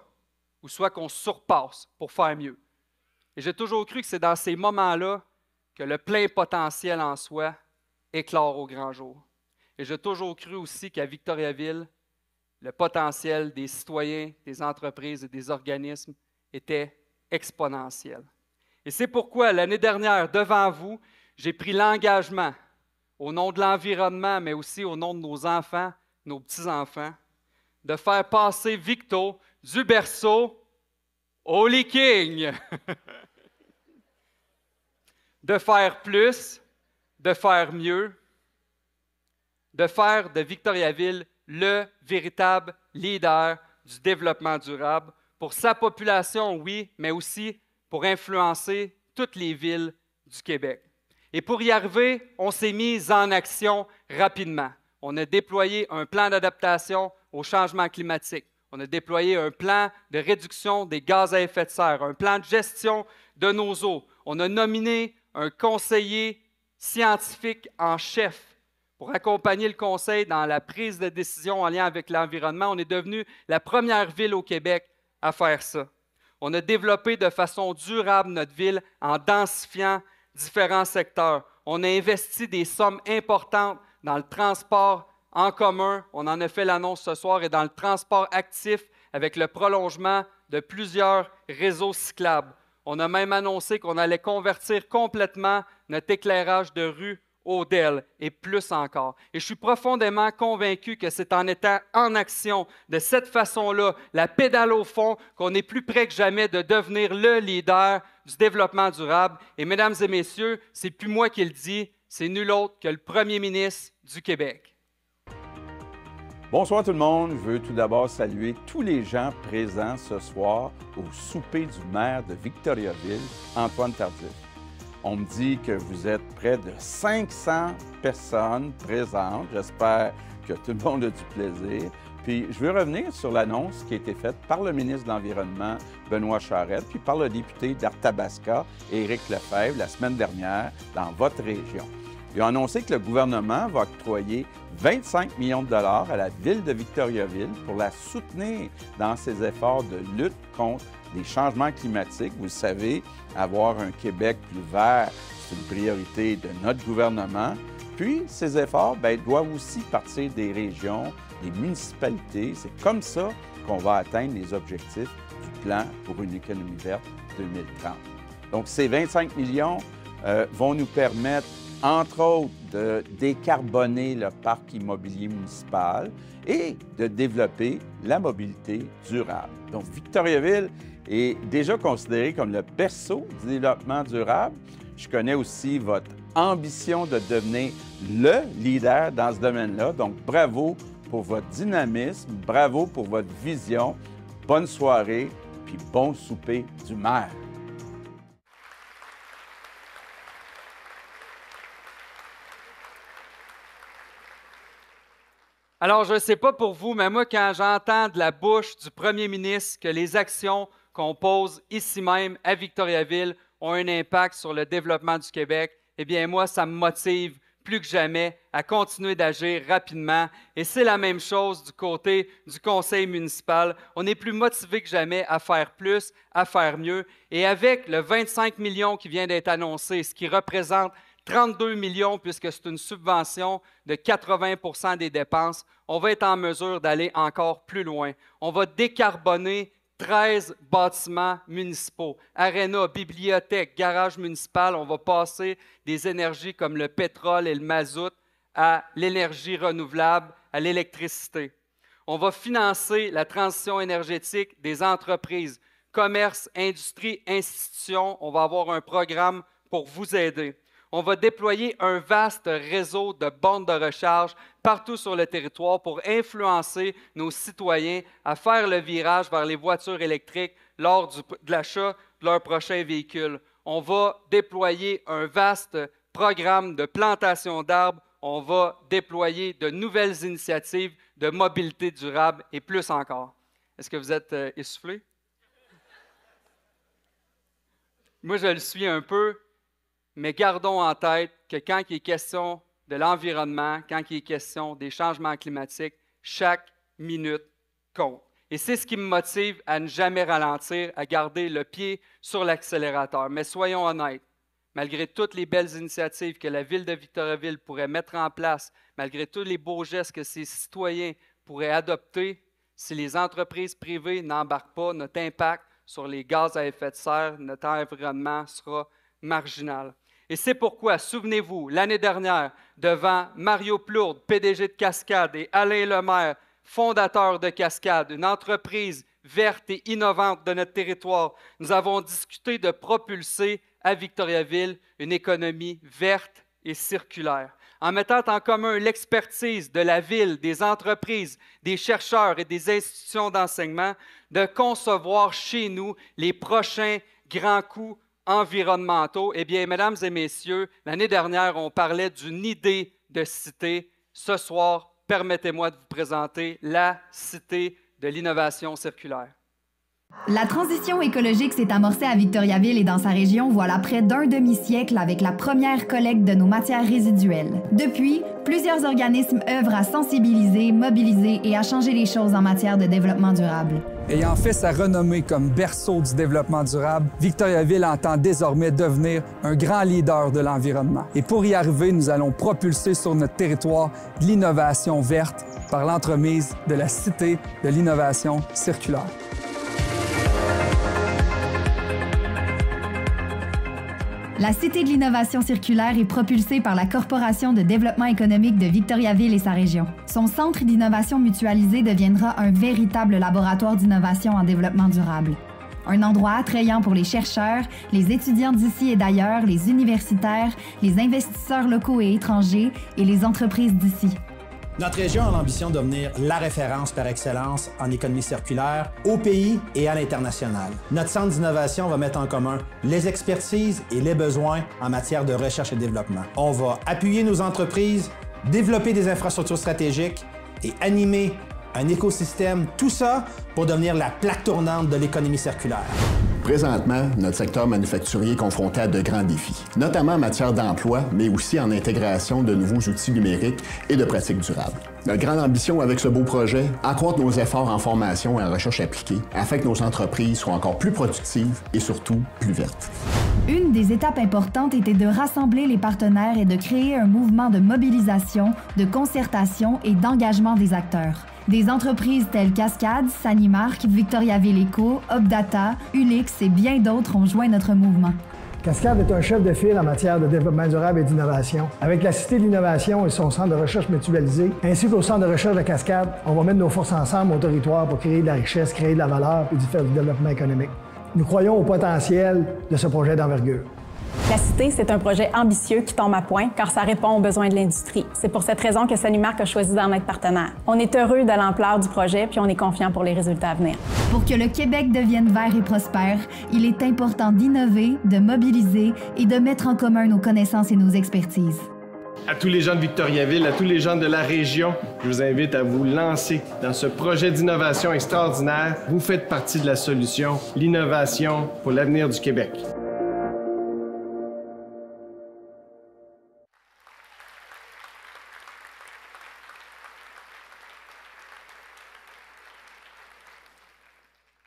ou soit qu'on surpasse pour faire mieux. Et j'ai toujours cru que c'est dans ces moments-là que le plein potentiel en soi éclore au grand jour. Et j'ai toujours cru aussi qu'à Victoriaville, le potentiel des citoyens, des entreprises et des organismes était exponentiel. Et c'est pourquoi, l'année dernière, devant vous, j'ai pris l'engagement, au nom de l'environnement, mais aussi au nom de nos enfants, nos petits-enfants, de faire passer Victo du berceau au Licking. De faire plus, de faire mieux, de faire de Victoriaville le véritable leader du développement durable pour sa population, oui, mais aussi pour influencer toutes les villes du Québec. Et pour y arriver, on s'est mis en action rapidement. On a déployé un plan d'adaptation au changement climatique. On a déployé un plan de réduction des gaz à effet de serre, un plan de gestion de nos eaux. On a nominé un conseiller scientifique en chef pour accompagner le conseil dans la prise de décision en lien avec l'environnement. On est devenu la première ville au Québec à faire ça. On a développé de façon durable notre ville en densifiant différents secteurs. On a investi des sommes importantes dans le transport en commun, on en a fait l'annonce ce soir, et dans le transport actif avec le prolongement de plusieurs réseaux cyclables. On a même annoncé qu'on allait convertir complètement notre éclairage de rue au DEL et plus encore. Et je suis profondément convaincu que c'est en étant en action de cette façon-là, la pédale au fond, qu'on est plus près que jamais de devenir le leader du développement durable. Et mesdames et messieurs, c'est plus moi qui le dis, c'est nul autre que le premier ministre du Québec. Bonsoir tout le monde. Je veux tout d'abord saluer tous les gens présents ce soir au souper du maire de Victoriaville, Antoine Tardif. On me dit que vous êtes près de 500 personnes présentes. J'espère que tout le monde a du plaisir. Puis je veux revenir sur l'annonce qui a été faite par le ministre de l'Environnement, Benoît Charette, puis par le député d'Arthabasca, Éric Lefebvre, la semaine dernière, dans votre région. Ils ont annoncé que le gouvernement va octroyer 25 millions de dollars à la ville de Victoriaville pour la soutenir dans ses efforts de lutte contre les changements climatiques. Vous le savez, avoir un Québec plus vert, c'est une priorité de notre gouvernement. Puis, ces efforts doivent aussi partir des régions, des municipalités. C'est comme ça qu'on va atteindre les objectifs du plan pour une économie verte 2030. Donc, ces 25 millions vont nous permettre, entre autres, de décarboner le parc immobilier municipal et de développer la mobilité durable. Donc, Victoriaville est déjà considérée comme le berceau du développement durable. Je connais aussi votre ambition de devenir le leader dans ce domaine-là. Donc, bravo pour votre dynamisme, bravo pour votre vision. Bonne soirée, puis bon souper du maire. Alors, je ne sais pas pour vous, mais moi, quand j'entends de la bouche du premier ministre que les actions qu'on pose ici même à Victoriaville ont un impact sur le développement du Québec, eh bien, moi, ça me motive plus que jamais à continuer d'agir rapidement. Et c'est la même chose du côté du conseil municipal. On est plus motivé que jamais à faire plus, à faire mieux. Et avec le 25 millions qui vient d'être annoncé, ce qui représente 32 millions, puisque c'est une subvention de 80 des dépenses, on va être en mesure d'aller encore plus loin. On va décarboner 13 bâtiments municipaux, arénas, bibliothèques, garages municipaux. On va passer des énergies comme le pétrole et le mazout à l'énergie renouvelable, à l'électricité. On va financer la transition énergétique des entreprises, commerce, industrie, institutions. On va avoir un programme pour vous aider. On va déployer un vaste réseau de bornes de recharge partout sur le territoire pour influencer nos citoyens à faire le virage vers les voitures électriques lors de l'achat de leur prochain véhicule. On va déployer un vaste programme de plantation d'arbres. On va déployer de nouvelles initiatives de mobilité durable et plus encore. Est-ce que vous êtes essoufflé? Moi, je le suis un peu. Mais gardons en tête que quand il est question de l'environnement, quand il est question des changements climatiques, chaque minute compte. Et c'est ce qui me motive à ne jamais ralentir, à garder le pied sur l'accélérateur. Mais soyons honnêtes, malgré toutes les belles initiatives que la Ville de Victoriaville pourrait mettre en place, malgré tous les beaux gestes que ses citoyens pourraient adopter, si les entreprises privées n'embarquent pas, notre impact sur les gaz à effet de serre, notre environnement sera marginal. Et c'est pourquoi, souvenez-vous, l'année dernière, devant Mario Plourde, PDG de Cascade, et Alain Lemaire, fondateur de Cascade, une entreprise verte et innovante de notre territoire, nous avons discuté de propulser à Victoriaville une économie verte et circulaire. En mettant en commun l'expertise de la ville, des entreprises, des chercheurs et des institutions d'enseignement, de concevoir chez nous les prochains grands coups environnementaux. Eh bien, mesdames et messieurs, l'année dernière, on parlait d'une idée de cité. Ce soir, permettez-moi de vous présenter la Cité de l'innovation circulaire. La transition écologique s'est amorcée à Victoriaville et dans sa région voilà près d'un demi-siècle avec la première collecte de nos matières résiduelles. Depuis, plusieurs organismes œuvrent à sensibiliser, mobiliser et à changer les choses en matière de développement durable. Ayant fait sa renommée comme berceau du développement durable, Victoriaville entend désormais devenir un grand leader de l'environnement. Et pour y arriver, nous allons propulser sur notre territoire de l'innovation verte par l'entremise de la Cité de l'innovation circulaire. La Cité de l'innovation circulaire est propulsée par la Corporation de développement économique de Victoriaville et sa région. Son centre d'innovation mutualisé deviendra un véritable laboratoire d'innovation en développement durable. Un endroit attrayant pour les chercheurs, les étudiants d'ici et d'ailleurs, les universitaires, les investisseurs locaux et étrangers et les entreprises d'ici. Notre région a l'ambition de devenir la référence par excellence en économie circulaire au pays et à l'international. Notre centre d'innovation va mettre en commun les expertises et les besoins en matière de recherche et développement. On va appuyer nos entreprises, développer des infrastructures stratégiques et animer un écosystème, tout ça pour devenir la plaque tournante de l'économie circulaire. Présentement, notre secteur manufacturier est confronté à de grands défis, notamment en matière d'emploi, mais aussi en intégration de nouveaux outils numériques et de pratiques durables. Notre grande ambition avec ce beau projet, accroître nos efforts en formation et en recherche appliquée afin que nos entreprises soient encore plus productives et surtout plus vertes. Une des étapes importantes était de rassembler les partenaires et de créer un mouvement de mobilisation, de concertation et d'engagement des acteurs. Des entreprises telles Cascade, Sanimark, Victoriaville Eco, Opdata, Ulix et bien d'autres ont joint notre mouvement. Cascade est un chef de file en matière de développement durable et d'innovation. Avec la Cité de l'innovation et son centre de recherche mutualisé, ainsi qu'au centre de recherche de Cascade, on va mettre nos forces ensemble au territoire pour créer de la richesse, créer de la valeur et faire du développement économique. Nous croyons au potentiel de ce projet d'envergure. La Cité, c'est un projet ambitieux qui tombe à point car ça répond aux besoins de l'industrie. C'est pour cette raison que Sanimark a choisi d'en être partenaire. On est heureux de l'ampleur du projet puis on est confiant pour les résultats à venir. Pour que le Québec devienne vert et prospère, il est important d'innover, de mobiliser et de mettre en commun nos connaissances et nos expertises. À tous les gens de Victoriaville, à tous les gens de la région, je vous invite à vous lancer dans ce projet d'innovation extraordinaire. Vous faites partie de la solution, l'innovation pour l'avenir du Québec.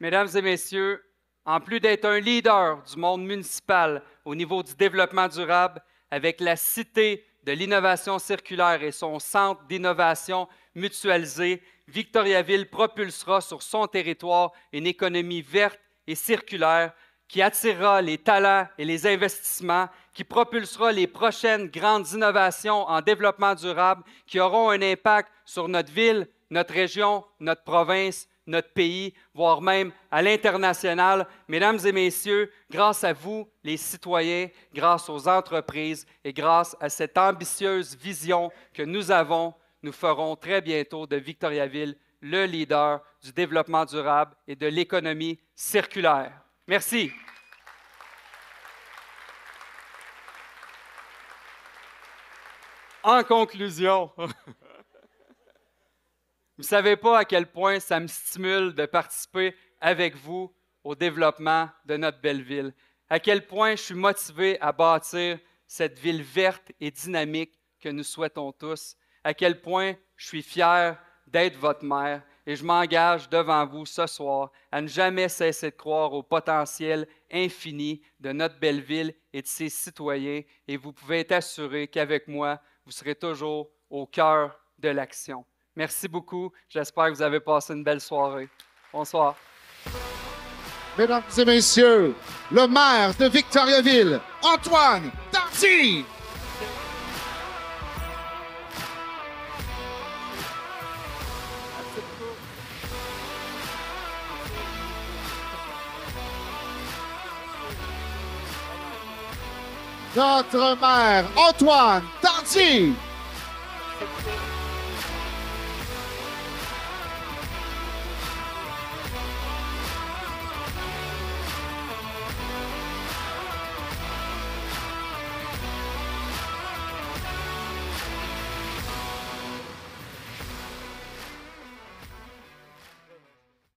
Mesdames et messieurs, en plus d'être un leader du monde municipal au niveau du développement durable, avec la Cité de l'innovation circulaire et son centre d'innovation mutualisé, Victoriaville propulsera sur son territoire une économie verte et circulaire qui attirera les talents et les investissements, qui propulsera les prochaines grandes innovations en développement durable qui auront un impact sur notre ville, notre région, notre province, notre pays, voire même à l'international. Mesdames et messieurs, grâce à vous, les citoyens, grâce aux entreprises et grâce à cette ambitieuse vision que nous avons, nous ferons très bientôt de Victoriaville le leader du développement durable et de l'économie circulaire. Merci. En conclusion, vous ne savez pas à quel point ça me stimule de participer avec vous au développement de notre belle ville, à quel point je suis motivé à bâtir cette ville verte et dynamique que nous souhaitons tous, à quel point je suis fier d'être votre maire et je m'engage devant vous ce soir à ne jamais cesser de croire au potentiel infini de notre belle ville et de ses citoyens et vous pouvez être assuré qu'avec moi, vous serez toujours au cœur de l'action. Merci beaucoup. J'espère que vous avez passé une belle soirée. Bonsoir. Mesdames et messieurs, le maire de Victoriaville, Antoine Tardy! Notre maire, Antoine Tardy!